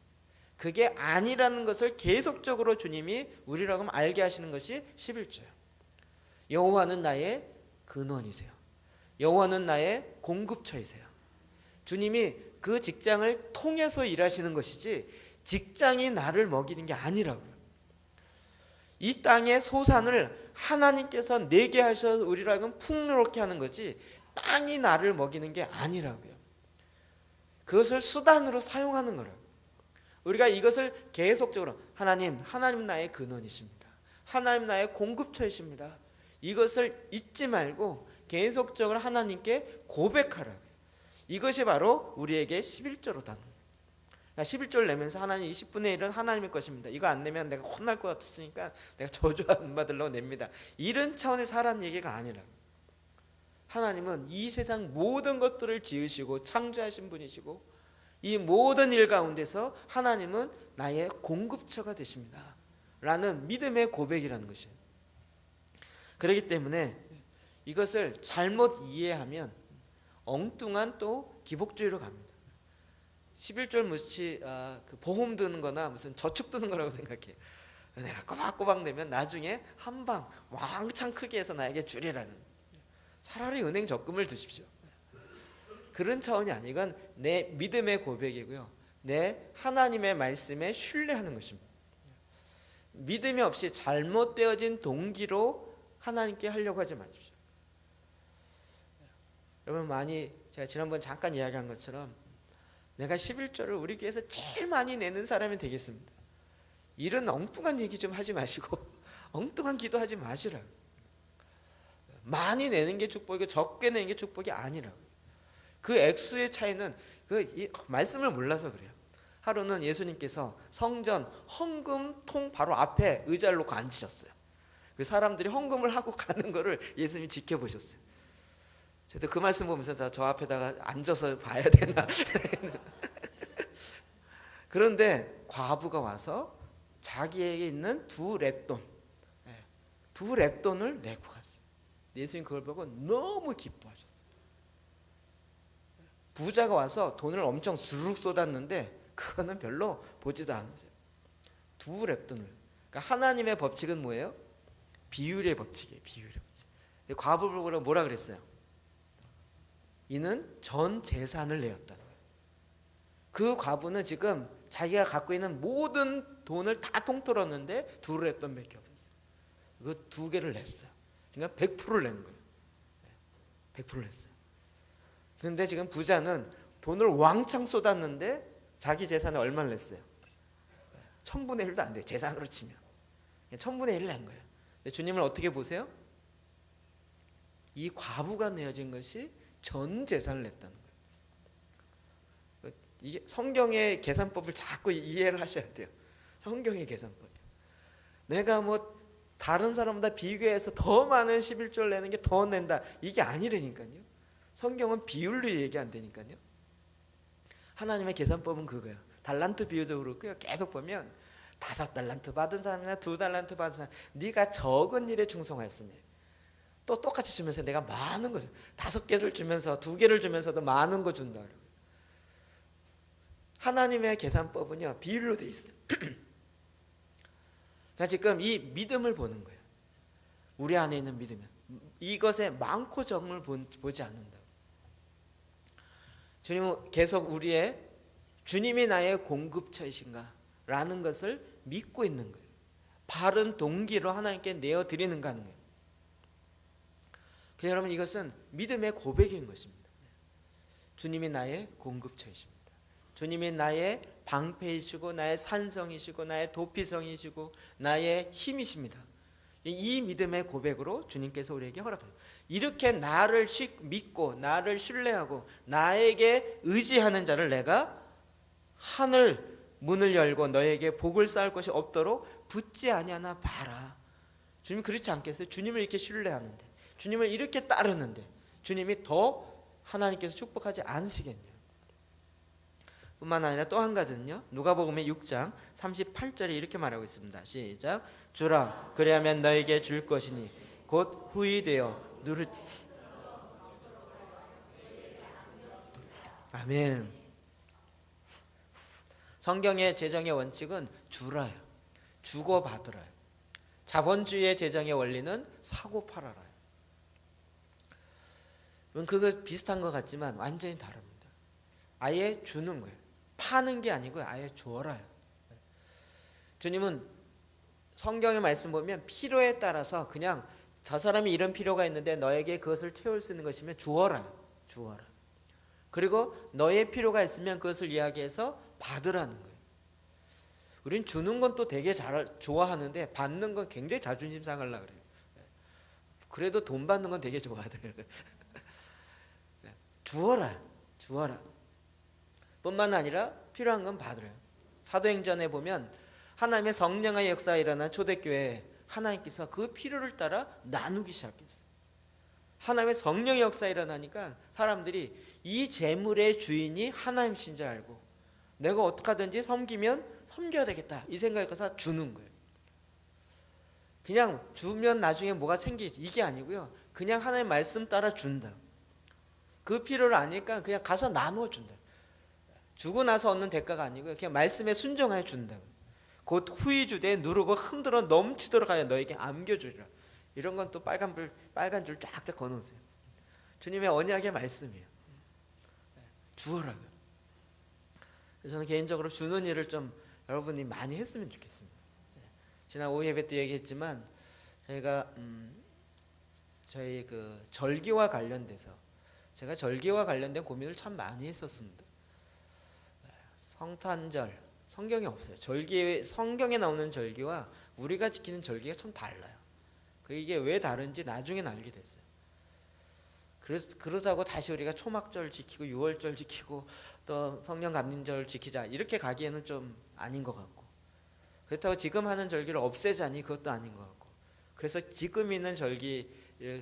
그게 아니라는 것을 계속적으로 주님이 우리라고 알게 하시는 것이 11조예요. 여호와는 나의 근원이세요. 여호와는 나의 공급처이세요. 주님이 그 직장을 통해서 일하시는 것이지 직장이 나를 먹이는 게 아니라고요. 이 땅의 소산을 하나님께서 내게 하셔서 우리라고 풍요롭게 하는 거지 땅이 나를 먹이는 게 아니라고요. 그것을 수단으로 사용하는 거라고요. 우리가 이것을 계속적으로 하나님 나의 근원이십니다. 하나님 나의 공급처이십니다. 이것을 잊지 말고 계속적으로 하나님께 고백하라고요. 이것이 바로 우리에게 11조로 다는 거예요. 11조를 내면서 하나님 20분의 1은 하나님의 것입니다. 이거 안 내면 내가 혼날 것 같으니까 내가 저주 안 받으려고 냅니다. 이런 차원에서 하라는 얘기가 아니라 하나님은 이 세상 모든 것들을 지으시고 창조하신 분이시고 이 모든 일 가운데서 하나님은 나의 공급처가 되십니다 라는 믿음의 고백이라는 것이에요. 그렇기 때문에 이것을 잘못 이해하면 엉뚱한 또 기복주의로 갑니다. 11절 무시 그 보험 드는 거나 무슨 저축 드는 거라고 생각해요. 내가 꼬박꼬박 내면 나중에 한 방 왕창 크게 해서 나에게 주리라는. 차라리 은행 적금을 드십시오. 그런 차원이 아니고 이건 내 믿음의 고백이고요. 내 하나님의 말씀에 신뢰하는 것입니다. 믿음이 없이 잘못되어진 동기로 하나님께 하려고 하지 마십시오. 여러분 많이 제가 지난번 잠깐 이야기한 것처럼 내가 11조를 우리 교회에서 제일 많이 내는 사람이 되겠습니다. 이런 엉뚱한 얘기 좀 하지 마시고 엉뚱한 기도하지 마시라고. 많이 내는 게 축복이고 적게 내는 게 축복이 아니라고. 그 액수의 차이는 그 말씀을 몰라서 그래요. 하루는 예수님께서 성전 헌금통 바로 앞에 의자를 놓고 앉으셨어요. 그 사람들이 헌금을 하고 가는 거를 예수님이 지켜보셨어요. 저도 그 말씀 보면서 저 앞에다가 앉아서 봐야 되나. 그런데 과부가 와서 자기에게 있는 두 렙돈을 내고 갔어요. 예수님 그걸 보고 너무 기뻐하셨어요. 부자가 와서 돈을 엄청 스르륵 쏟았는데 그거는 별로 보지도 않으세요. 두 렙돈을. 그러니까 하나님의 법칙은 뭐예요? 비율의 법칙이에요. 비율의 법칙. 과부를 보고 뭐라 그랬어요? 이는 전 재산을 내었다는 거예요. 그 과부는 지금 자기가 갖고 있는 모든 돈을 다 통틀었는데 두 렙돈밖에 없었어요. 그 두 개를 냈어요. 그러니까 100%를 낸 거예요. 100%를 냈어요. 그런데 지금 부자는 돈을 왕창 쏟았는데 자기 재산에 얼마를 냈어요? 1000분의 1도 안 돼요. 재산으로 치면 1000분의 1을 낸 거예요. 근데 주님을 어떻게 보세요? 이 과부가 내어진 것이 전 재산을 냈다는 거예요. 이게 성경의 계산법을 자꾸 이해를 하셔야 돼요. 성경의 계산법. 내가 뭐 다른 사람보다 비교해서 더 많은 11조를 내는 게 더 낸다. 이게 아니라니까요. 성경은 비율로 얘기한다니까요. 하나님의 계산법은 그거예요. 달란트 비유도 그렇고요. 계속 보면 5달란트 받은 사람이나 2달란트 받은 사람, 네가 적은 일에 충성하였으니 또 똑같이 주면서 내가 많은 거 5개를 주면서 2개를 주면서도 많은 거 준다. 하나님의 계산법은요 비율로 돼 있어요. 그러니까 지금 이 믿음을 보는 거예요. 우리 안에 있는 믿음이 이것에 많고 적음을 보지 않는다. 주님은 계속 우리의 주님이 나의 공급처이신가 라는 것을 믿고 있는 거예요. 바른 동기로 하나님께 내어드리는가 하는 거예요. 여러분 이것은 믿음의 고백인 것입니다. 주님이 나의 공급처이십니다. 주님이 나의 방패이시고 나의 산성이시고 나의 도피성이시고 나의 힘이십니다. 이 믿음의 고백으로 주님께서 우리에게 허락합니다. 이렇게 나를 믿고 나를 신뢰하고 나에게 의지하는 자를 내가 하늘 문을 열고 너에게 복을 쌓을 것이 없도록 붙지 아니하나 봐라. 주님 그렇지 않겠어요? 주님을 이렇게 신뢰하는데 주님을 이렇게 따르는데 주님이 더 하나님께서 축복하지 않으시겠냐. 뿐만 아니라 또 한 가지는요. 누가복음의 6장 38절에 이렇게 말하고 있습니다. 시작. 주라 그리하면 너에게 줄 것이니 곧 후히 되어 누르. 아멘. 성경의 재정의 원칙은 주라요. 주고 받으라요. 자본주의의 재정의 원리는 사고 팔아라요. 그거 비슷한 것 같지만 완전히 다릅니다. 아예 주는 거예요. 파는 게 아니고 아예 주어라요. 주님은 성경의 말씀 보면 필요에 따라서 그냥 저 사람이 이런 필요가 있는데 너에게 그것을 채울 수 있는 것이면 주어라. 주어라. 그리고 너의 필요가 있으면 그것을 이야기해서 받으라는 거예요. 우린 주는 건 또 되게 좋아하는데 받는 건 굉장히 자존심 상하려고 그래요. 그래도 돈 받는 건 되게 좋아하더라고요. 주어라. 주어라. 뿐만 아니라 필요한 건 받으래요. 사도행전에 보면 하나님의 성령의 역사가 일어난 초대교회에 하나님께서 그 필요를 따라 나누기 시작했어요. 하나님의 성령의 역사가 일어나니까 사람들이 이 재물의 주인이 하나님이신 줄 알고 내가 어떻게 하든지 섬기면 섬겨야 되겠다 이 생각을 해서 주는 거예요. 그냥 주면 나중에 뭐가 생기지 이게 아니고요. 그냥 하나님의 말씀 따라 준다. 그 필요를 아니까 그냥 가서 나누어 준다. 주고 나서 얻는 대가가 아니고요. 그냥 말씀에 순종하여 준다. 곧 후이 주되 누르고 흔들어 넘치도록 하여 너에게 안겨주리라. 이런 건 또 빨간 줄 쫙쫙 거놓으세요. 주님의 언약의 말씀이에요. 주어라고요. 저는 개인적으로 주는 일을 좀 여러분이 많이 했으면 좋겠습니다. 지난 오후 예배 때 얘기했지만 저희가 저희 그 절기와 관련돼서 제가 절기와 관련된 고민을 참 많이 했었습니다. 성탄절 성경에 없어요. 절기 성경에 나오는 절기와 우리가 지키는 절기가 참 달라요. 이게 왜 다른지 나중에 알게 됐어요. 그러자고 다시 우리가 초막절 지키고 유월절 지키고 또 성령 감림절 지키자 이렇게 가기에는 좀 아닌 것 같고 그렇다고 지금 하는 절기를 없애자니 그것도 아닌 것 같고 그래서 지금 있는 절기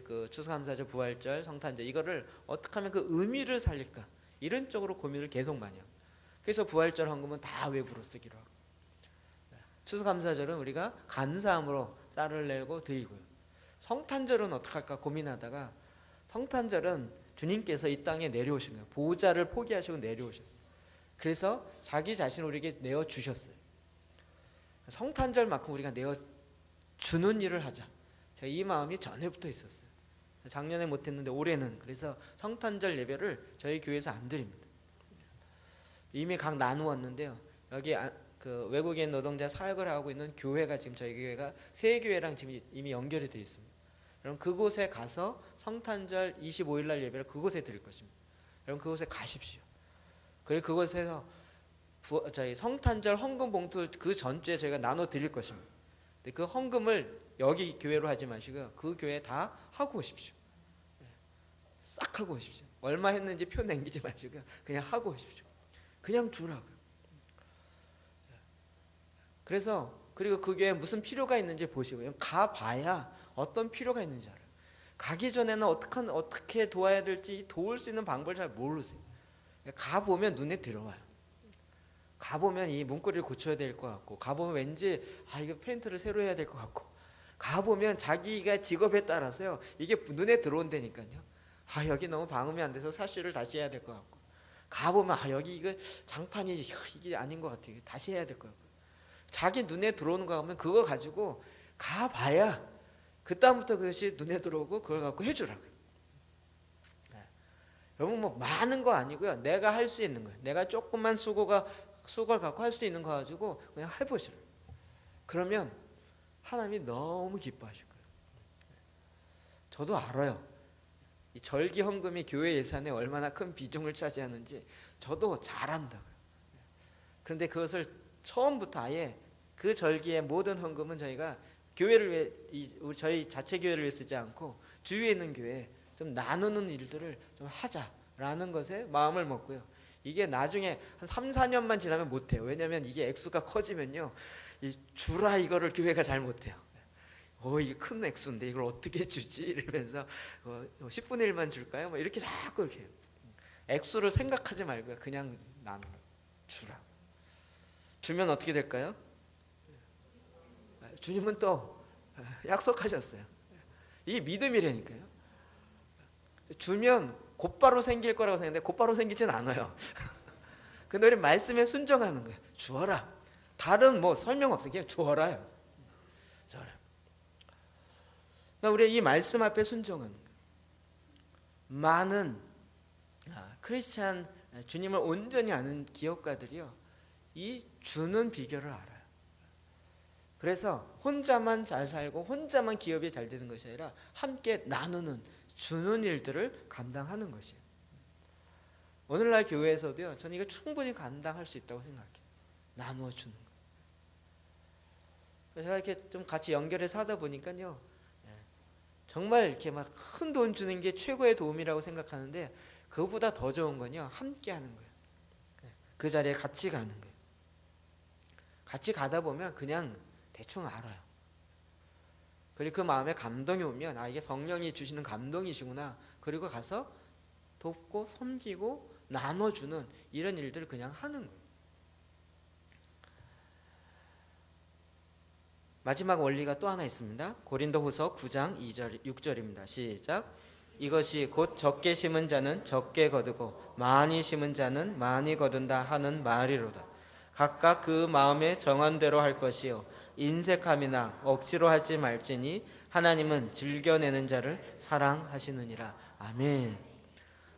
그 추수감사절, 부활절, 성탄절 이거를 어떻게 하면 그 의미를 살릴까 이런 쪽으로 고민을 계속 많이 하고 그래서 부활절 헌금은 다 외부로 쓰기로 하고 추수감사절은 우리가 감사함으로 쌀을 내고 드리고요. 성탄절은 어떻게 할까 고민하다가 성탄절은 주님께서 이 땅에 내려오신 거예요. 보호자를 포기하시고 내려오셨어요. 그래서 자기 자신을 우리에게 내어주셨어요. 성탄절만큼 우리가 내어주는 일을 하자. 제가 이 마음이 전에부터 있었어요. 작년에 못했는데 올해는 그래서 성탄절 예배를 저희 교회에서 안 드립니다. 이미 각 나누었는데요. 여기 그 외국인 노동자 사역을 하고 있는 교회가 지금 저희 교회가 세 교회랑 지금 이미 연결이 되어 있습니다. 여러분 그곳에 가서 성탄절 25일 날 예배를 그곳에 드릴 것입니다. 여러분 그곳에 가십시오. 그리고 그곳에서 저희 성탄절 헌금 봉투 그 전주에 저희가 나눠 드릴 것입니다. 근데 그 헌금을 여기 교회로 하지 마시고 그 교회 다 하고 오십시오. 싹 하고 오십시오. 얼마 했는지 표 남기지 마시고 그냥 하고 오십시오. 그냥 주라고요. 그래서 그리고 그 교회에 무슨 필요가 있는지 보시고요. 가봐야 어떤 필요가 있는지 알아요. 가기 전에는 어떻게 도와야 될지 도울 수 있는 방법을 잘 모르세요. 가보면 눈에 들어와요. 가보면 이 문고리를 고쳐야 될 것 같고 가보면 왠지 이거 페인트를 새로 해야 될 것 같고 가보면 자기가 직업에 따라서요. 이게 눈에 들어온다니까요. 여기 너무 방음이 안 돼서 사실을 다시 해야 될 것 같고 가보면 여기 이거 장판이 이게 아닌 것 같아요. 다시 해야 될 것 같고 자기 눈에 들어오는 거 하면 그거 가지고 가봐야 그 다음부터 그것이 눈에 들어오고 그걸 갖고 해주라고요. 여러분 뭐 많은 거 아니고요. 내가 할 수 있는 거예요. 내가 조금만 수고를 갖고 할 수 있는 거 가지고 그냥 해보시라고요. 그러면 하나님이 너무 기뻐하실 거예요. 저도 알아요. 이 절기 헌금이 교회 예산에 얼마나 큰 비중을 차지하는지 저도 잘 안다고요. 그런데 그것을 처음부터 아예 그 절기의 모든 헌금은 저희가 교회를 위해 저희 자체 교회를 위해 쓰지 않고 주위에 있는 교회에 좀 나누는 일들을 좀 하자라는 것에 마음을 먹고요. 이게 나중에 한 3, 4년만 지나면 못해요. 왜냐하면 이게 액수가 커지면요. 이 주라 이거를 교회가 잘 못해요. 이게 큰 액수인데 이걸 어떻게 주지? 이러면서 10분의 1만 줄까요? 뭐 이렇게 자꾸 이렇게 액수를 생각하지 말고요. 그냥 주라. 주면 어떻게 될까요? 주님은 또 약속하셨어요. 이게 믿음이라니까요. 주면 곧바로 생길 거라고 생각했는데 곧바로 생기진 않아요. 근데 우리 말씀에 순종하는 거예요. 주어라. 다른 뭐 설명 없어요. 그냥 주어라요. 주어라. 우리 이 말씀 앞에 순종하는 거예요. 많은 크리스찬 주님을 온전히 아는 기업가들이요, 이 주는 비결을 알아요. 그래서 혼자만 잘 살고 혼자만 기업이 잘 되는 것이 아니라 함께 나누는, 주는 일들을 감당하는 것이에요. 오늘날 교회에서도요, 저는 이거 충분히 감당할 수 있다고 생각해요. 나누어 주는 거. 제가 이렇게 좀 같이 연결해서 하다 보니까요, 정말 이렇게 막 큰 돈 주는 게 최고의 도움이라고 생각하는데, 그거보다 더 좋은 건요, 함께 하는 거예요. 그 자리에 같이 가는 거예요. 같이 가다 보면 그냥 대충 알아요. 그리고 그 마음에 감동이 오면, 아, 이게 성령이 주시는 감동이시구나. 그리고 가서 돕고 섬기고 나눠주는 이런 일들을 그냥 하는 거예요. 마지막 원리가 또 하나 있습니다. 고린도후서 9장 2절 6절입니다. 시작. 이것이 곧 적게 심은 자는 적게 거두고 많이 심은 자는 많이 거둔다 하는 말이로다. 각각 그 마음에 정한 대로 할 것이요 인색함이나 억지로 하지 말지니 하나님은 즐겨내는 자를 사랑하시느니라. 아멘.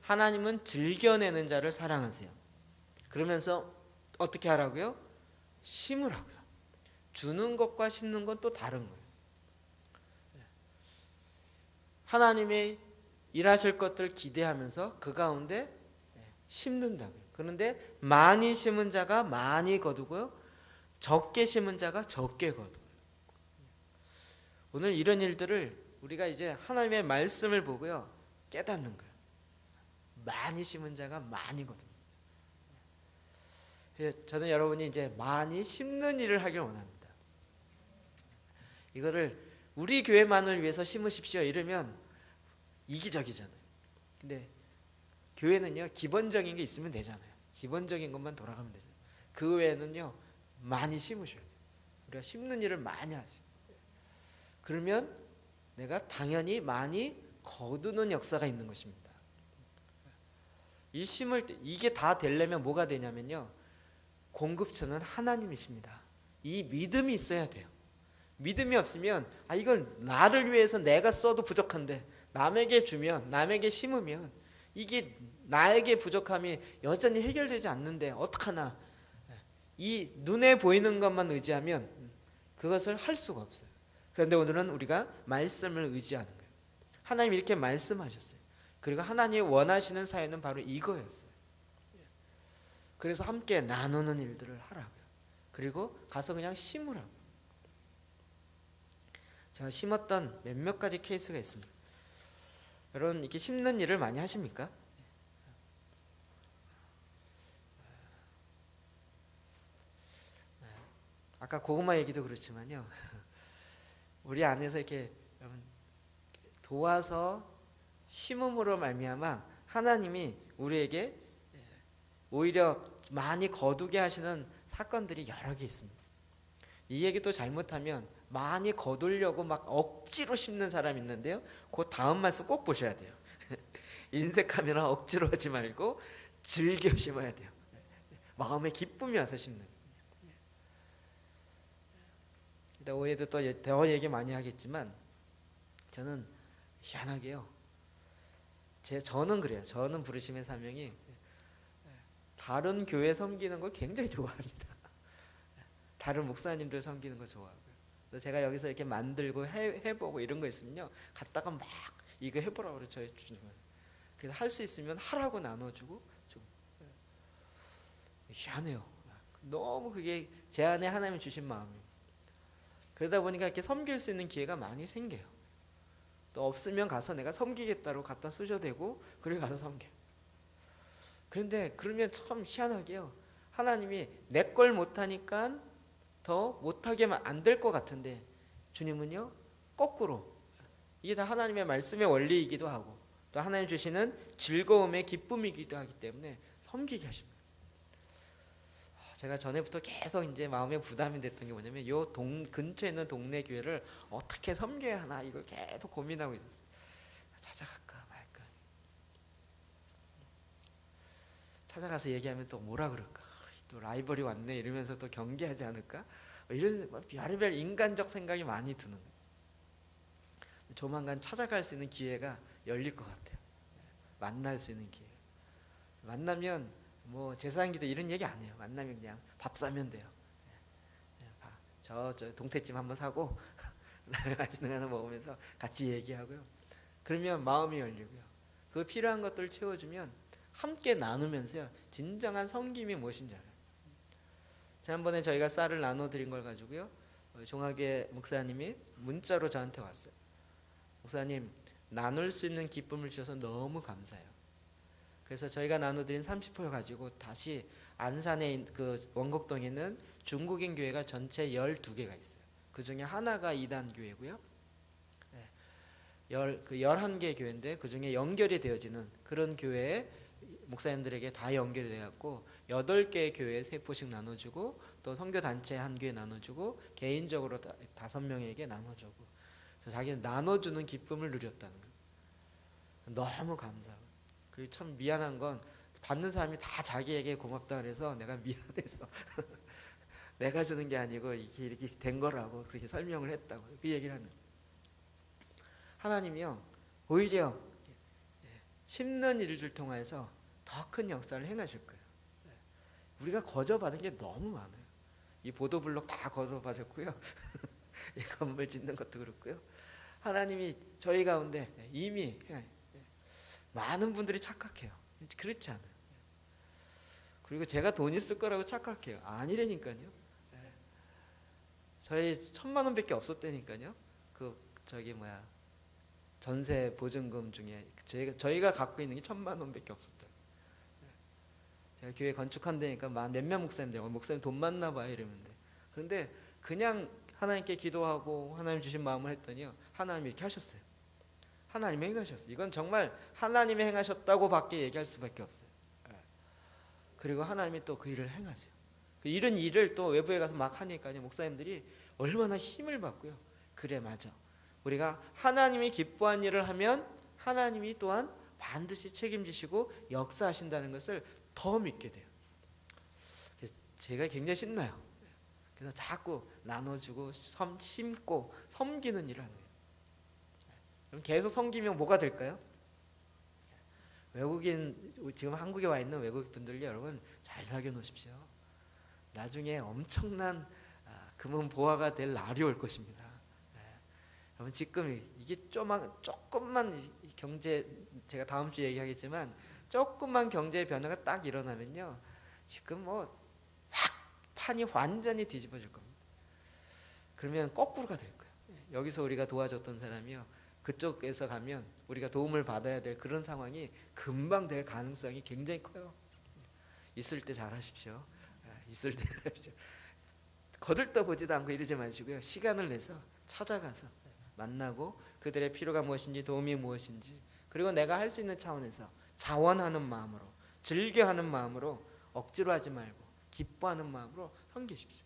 하나님은 즐겨내는 자를 사랑하세요. 그러면서 어떻게 하라고요? 심으라고요. 주는 것과 심는 건 또 다른 거예요. 하나님의 일하실 것들 기대하면서 그 가운데 심는다고요. 그런데 많이 심은 자가 많이 거두고요, 적게 심은 자가 적게 거두어요. 오늘 이런 일들을 우리가 이제 하나님의 말씀을 보고요, 깨닫는 거예요. 많이 심은 자가 많이 거둡니다. 저는 여러분이 이제 많이 심는 일을 하길 원합니다. 이거를 우리 교회만을 위해서 심으십시오 이러면 이기적이잖아요. 근데 교회는요, 기본적인 게 있으면 되잖아요. 기본적인 것만 돌아가면 되잖아요. 그 외에는요, 많이 심으셔야 돼요. 우리가 심는 일을 많이 하지. 그러면 내가 당연히 많이 거두는 역사가 있는 것입니다. 이 심을 때 이게 다 되려면 뭐가 되냐면요, 공급처는 하나님이십니다. 이 믿음이 있어야 돼요. 믿음이 없으면, 아, 이걸 나를 위해서 내가 써도 부족한데 남에게 주면, 남에게 심으면 이게 나에게 부족함이 여전히 해결되지 않는데 어떡하나, 이 눈에 보이는 것만 의지하면 그것을 할 수가 없어요. 그런데 오늘은 우리가 말씀을 의지하는 거예요. 하나님이 이렇게 말씀하셨어요. 그리고 하나님이 원하시는 사회는 바로 이거였어요. 그래서 함께 나누는 일들을 하라고요. 그리고 가서 그냥 심으라고요. 제가 심었던 몇몇 가지 케이스가 있습니다. 여러분, 이렇게 심는 일을 많이 하십니까? 아까 고구마 얘기도 그렇지만요, 우리 안에서 이렇게 여러분 도와서 심음으로 말미암아 하나님이 우리에게 오히려 많이 거두게 하시는 사건들이 여러 개 있습니다. 이 얘기 또 잘못하면 많이 거두려고 막 억지로 심는 사람이 있는데요, 그 다음 말씀 꼭 보셔야 돼요. 인색하면 억지로 하지 말고 즐겨 심어야 돼요. 마음에 기쁨이 와서 심는. 오해도 또 더 얘기 많이 하겠지만, 저는 희한하게요, 저는 그래요. 저는 부르심의 사명이 다른 교회 섬기는 걸 굉장히 좋아합니다. 다른 목사님들 섬기는 거 좋아하고요. 제가 여기서 이렇게 만들고 해보고 이런 거 있으면요, 갔다가 막 이거 해보라고 그래, 저희 주는 거예요. 그래서 할 수 있으면 하라고 나눠주고. 좀 희한해요. 너무 그게 제 안에 하나님이 주신 마음이에요. 그러다 보니까 이렇게 섬길 수 있는 기회가 많이 생겨요. 또 없으면 가서 내가 섬기겠다고 갖다 쓰셔대고, 그리고 가서 섬겨. 그런데 그러면 참 희한하게요, 하나님이 내 걸 못하니까 더 못하게만 안 될 것 같은데, 주님은요 거꾸로, 이게 다 하나님의 말씀의 원리이기도 하고 또 하나님 주시는 즐거움의 기쁨이기도 하기 때문에 섬기게 하십니다. 제가 전에부터 계속 이제 마음에 부담이 됐던 게 뭐냐면, 요 근처에 있는 동네 교회를 어떻게 섬겨야 하나, 이걸 계속 고민하고 있었어요. 찾아갈까 말까. 찾아가서 얘기하면 또 뭐라 그럴까, 또 라이벌이 왔네 이러면서 또 경계하지 않을까, 이런 별의별 인간적 생각이 많이 드는 거예요. 조만간 찾아갈 수 있는 기회가 열릴 것 같아요. 만날 수 있는 기회. 만나면 뭐 제사장기도 이런 얘기 안 해요. 만나면 그냥 밥 사면 돼요. 저 동태찜 한번 사고 맛있는 거 하나 먹으면서 같이 얘기하고요. 그러면 마음이 열리고요. 그 필요한 것들을 채워주면 함께 나누면서요. 진정한 섬김이 무엇인지 알아요. 지난번에 저희가 쌀을 나눠드린 걸 가지고요. 종학의 목사님이 문자로 저한테 왔어요. 목사님, 나눌 수 있는 기쁨을 주셔서 너무 감사해요. 그래서 저희가 나눠드린 30포를 가지고 다시 안산에 그 원곡동에 있는 중국인 교회가 전체 12개가 있어요. 그 중에 하나가 이단 교회고요. 11개 교회인데 그 중에 연결이 되어지는 그런 교회에 목사님들에게 다 연결이 되었고 8개의 교회에 3포씩 나눠주고 또 선교단체 한 교회 나눠주고 개인적으로 5명에게 나눠주고 자기는 나눠주는 기쁨을 누렸다는 거예요. 너무 감사하고 그 참 미안한 건 받는 사람이 다 자기에게 고맙다 그래서 내가 미안해서 내가 주는 게 아니고 이렇게 된 거라고 그렇게 설명을 했다고 그 얘기를 하는 거예요. 하나님이요 오히려 심는 일을 통해서 더 큰 역사를 행하실 거예요. 우리가 거저받은 게 너무 많아요. 이 보도블록 다 거저받았고요. 이 건물 짓는 것도 그렇고요. 하나님이 저희 가운데 이미 많은 분들이 착각해요. 그렇지 않아요. 그리고 제가 돈 있을 거라고 착각해요. 아니라니까요. 저희 1,000만 원밖에 없었다니까요. 그 전세 보증금 중에 저희가 갖고 있는 게 1,000만 원밖에 없었다. 제가 교회 건축한다니까 몇몇 목사님들 목사님 돈 많나 봐요 이러는데 그런데 그냥 하나님께 기도하고 하나님 주신 마음을 했더니요 하나님이 이렇게 하셨어요. 하나님이 행하셨어요. 이건 정말 하나님이 행하셨다고 밖에 얘기할 수밖에 없어요. 그리고 하나님이 또 그 일을 행하세요. 이런 일을 또 외부에 가서 막 하니까요 목사님들이 얼마나 힘을 받고요. 그래 맞아. 우리가 하나님이 기뻐한 일을 하면 하나님이 또한 반드시 책임지시고 역사하신다는 것을 더 믿게 돼요. 제가 굉장히 신나요. 그래서 자꾸 나눠주고 심고 섬기는 일을 하는 거예요. 그럼 계속 섬기면 뭐가 될까요? 외국인 지금 한국에 와 있는 외국 분들 여러분 잘 사귀어 놓으십시오. 나중에 엄청난 금은 보화가 될 날이 올 것입니다. 여러분 지금 이게 조금만 경제 제가 다음 주에 얘기하겠지만 조금만 경제 변화가 딱 일어나면요 지금 확 판이 완전히 뒤집어질 겁니다. 그러면 거꾸로가 될 거예요. 여기서 우리가 도와줬던 사람이요 그쪽에서 가면 우리가 도움을 받아야 될 그런 상황이 금방 될 가능성이 굉장히 커요. 있을 때 잘하십시오. 있을 때 하십시오. 거들떠보지도 않고 이러지 마시고요 시간을 내서 찾아가서 만나고 그들의 필요가 무엇인지 도움이 무엇인지 그리고 내가 할 수 있는 차원에서 자원하는 마음으로 즐겨하는 마음으로 억지로 하지 말고 기뻐하는 마음으로 섬기십시오.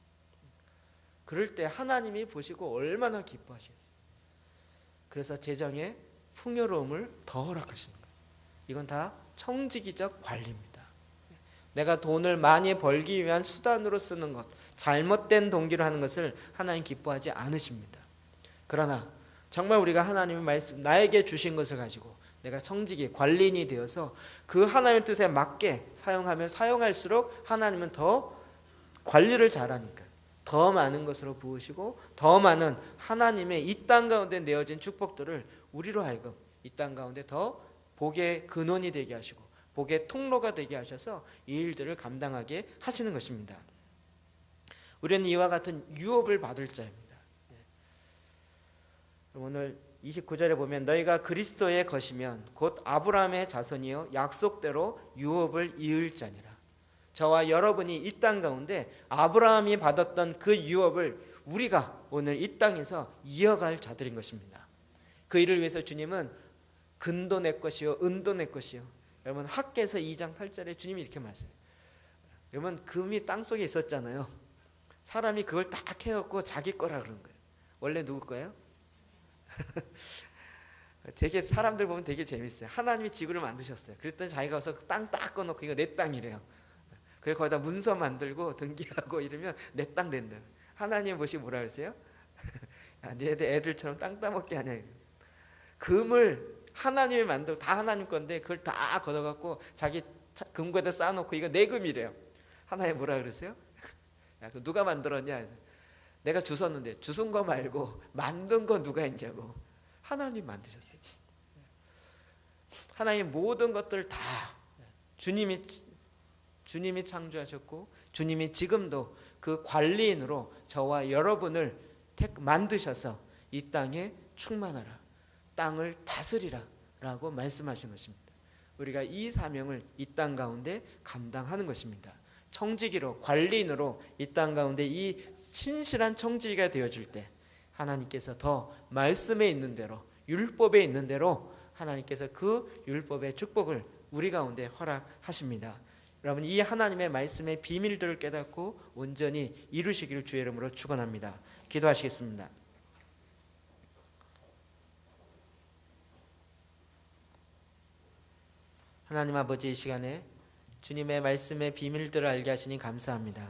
그럴 때 하나님이 보시고 얼마나 기뻐하시겠어요. 그래서 재정의 풍요로움을 더 허락하시는 거예요. 이건 다 청지기적 관리입니다. 내가 돈을 많이 벌기 위한 수단으로 쓰는 것 잘못된 동기로 하는 것을 하나님 기뻐하지 않으십니다. 그러나 정말 우리가 하나님의 말씀 나에게 주신 것을 가지고 내가 청지기 관리인이 되어서 그 하나님의 뜻에 맞게 사용하면 사용할수록 하나님은 더 관리를 잘하니까 더 많은 것으로 부으시고 더 많은 하나님의 이 땅 가운데 내어진 축복들을 우리로 하여금 이 땅 가운데 더 복의 근원이 되게 하시고 복의 통로가 되게 하셔서 이 일들을 감당하게 하시는 것입니다. 우리는 이와 같은 유업을 받을 자입니다. 오늘 29절에 보면 너희가 그리스도의 것이면 곧 아브라함의 자손이요 약속대로 유업을 이을 자니라. 저와 여러분이 이 땅 가운데 아브라함이 받았던 그 유업을 우리가 오늘 이 땅에서 이어갈 자들인 것입니다. 그 일을 위해서 주님은 금도 내 것이요 은도 내 것이요. 여러분 학개서 2장 8절에 주님이 이렇게 말씀해요. 여러분 금이 땅속에 있었잖아요. 사람이 그걸 딱 해갖고 자기 거라 그런 거예요. 원래 누구 거예요? 되게 사람들 보면 되게 재밌어요. 하나님이 지구를 만드셨어요. 그랬더니 자기가 와서 땅 딱 꺼놓고 이거 내 땅이래요. 그래서 거기다 문서 만들고 등기하고 이러면 내 땅 된다. 하나님 보시고 뭐라 그러세요? 야, 얘들 애들처럼 땅 따먹게 하냐. 금을 하나님이 만들고 다 하나님 건데 그걸 다 걷어갖고 자기 금고에다 쌓아놓고 이거 내 금이래요. 하나님 뭐라 그러세요? 야, 그 누가 만들었냐? 내가 주웠는데 주운 거 말고 만든 거 누가 했냐고. 하나님 만드셨어요. 하나님 모든 것들 다 주님이 창조하셨고 주님이 지금도 그 관리인으로 저와 여러분을 만드셔서 이 땅에 충만하라, 땅을 다스리라 라고 말씀하신 것입니다. 우리가 이 사명을 이 땅 가운데 감당하는 것입니다. 청지기로, 관리인으로 이 땅 가운데 이 신실한 청지기가 되어질 때 하나님께서 더 말씀에 있는 대로, 율법에 있는 대로 하나님께서 그 율법의 축복을 우리 가운데 허락하십니다. 여러분, 이 하나님의 말씀의 비밀들을 깨닫고 온전히 이루시기를 주의 이름으로 축원합니다. 기도하시겠습니다. 하나님 아버지, 이 시간에 주님의 말씀의 비밀들을 알게 하시니 감사합니다.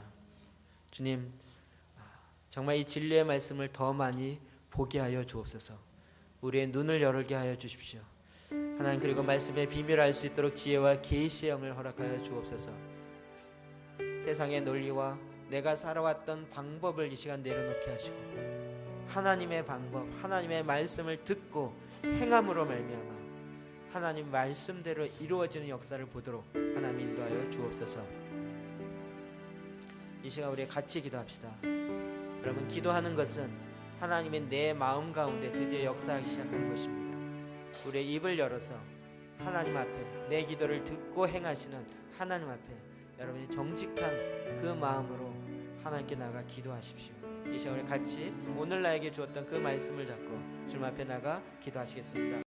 주님, 정말 이 진리의 말씀을 더 많이 보게 하여 주옵소서. 우리의 눈을 열게 하여 주십시오. 하나님, 그리고 말씀의 비밀을 알 수 있도록 지혜와 계시의 영을 허락하여 주옵소서. 세상의 논리와 내가 살아왔던 방법을 이 시간 내려놓게 하시고 하나님의 방법, 하나님의 말씀을 듣고 행함으로 말미암아 하나님 말씀대로 이루어지는 역사를 보도록 하나님 인도하여 주옵소서. 이 시간 우리 같이 기도합시다. 여러분, 기도하는 것은 하나님의 내 마음 가운데 드디어 역사하기 시작하는 것입니다. 우리의 입을 열어서 하나님 앞에 내 기도를 듣고 행하시는 하나님 앞에 여러분이 정직한 그 마음으로 하나님께 나가 기도하십시오. 이 시간 우리 같이 오늘 나에게 주었던 그 말씀을 잡고 주님 앞에 나가 기도하시겠습니다.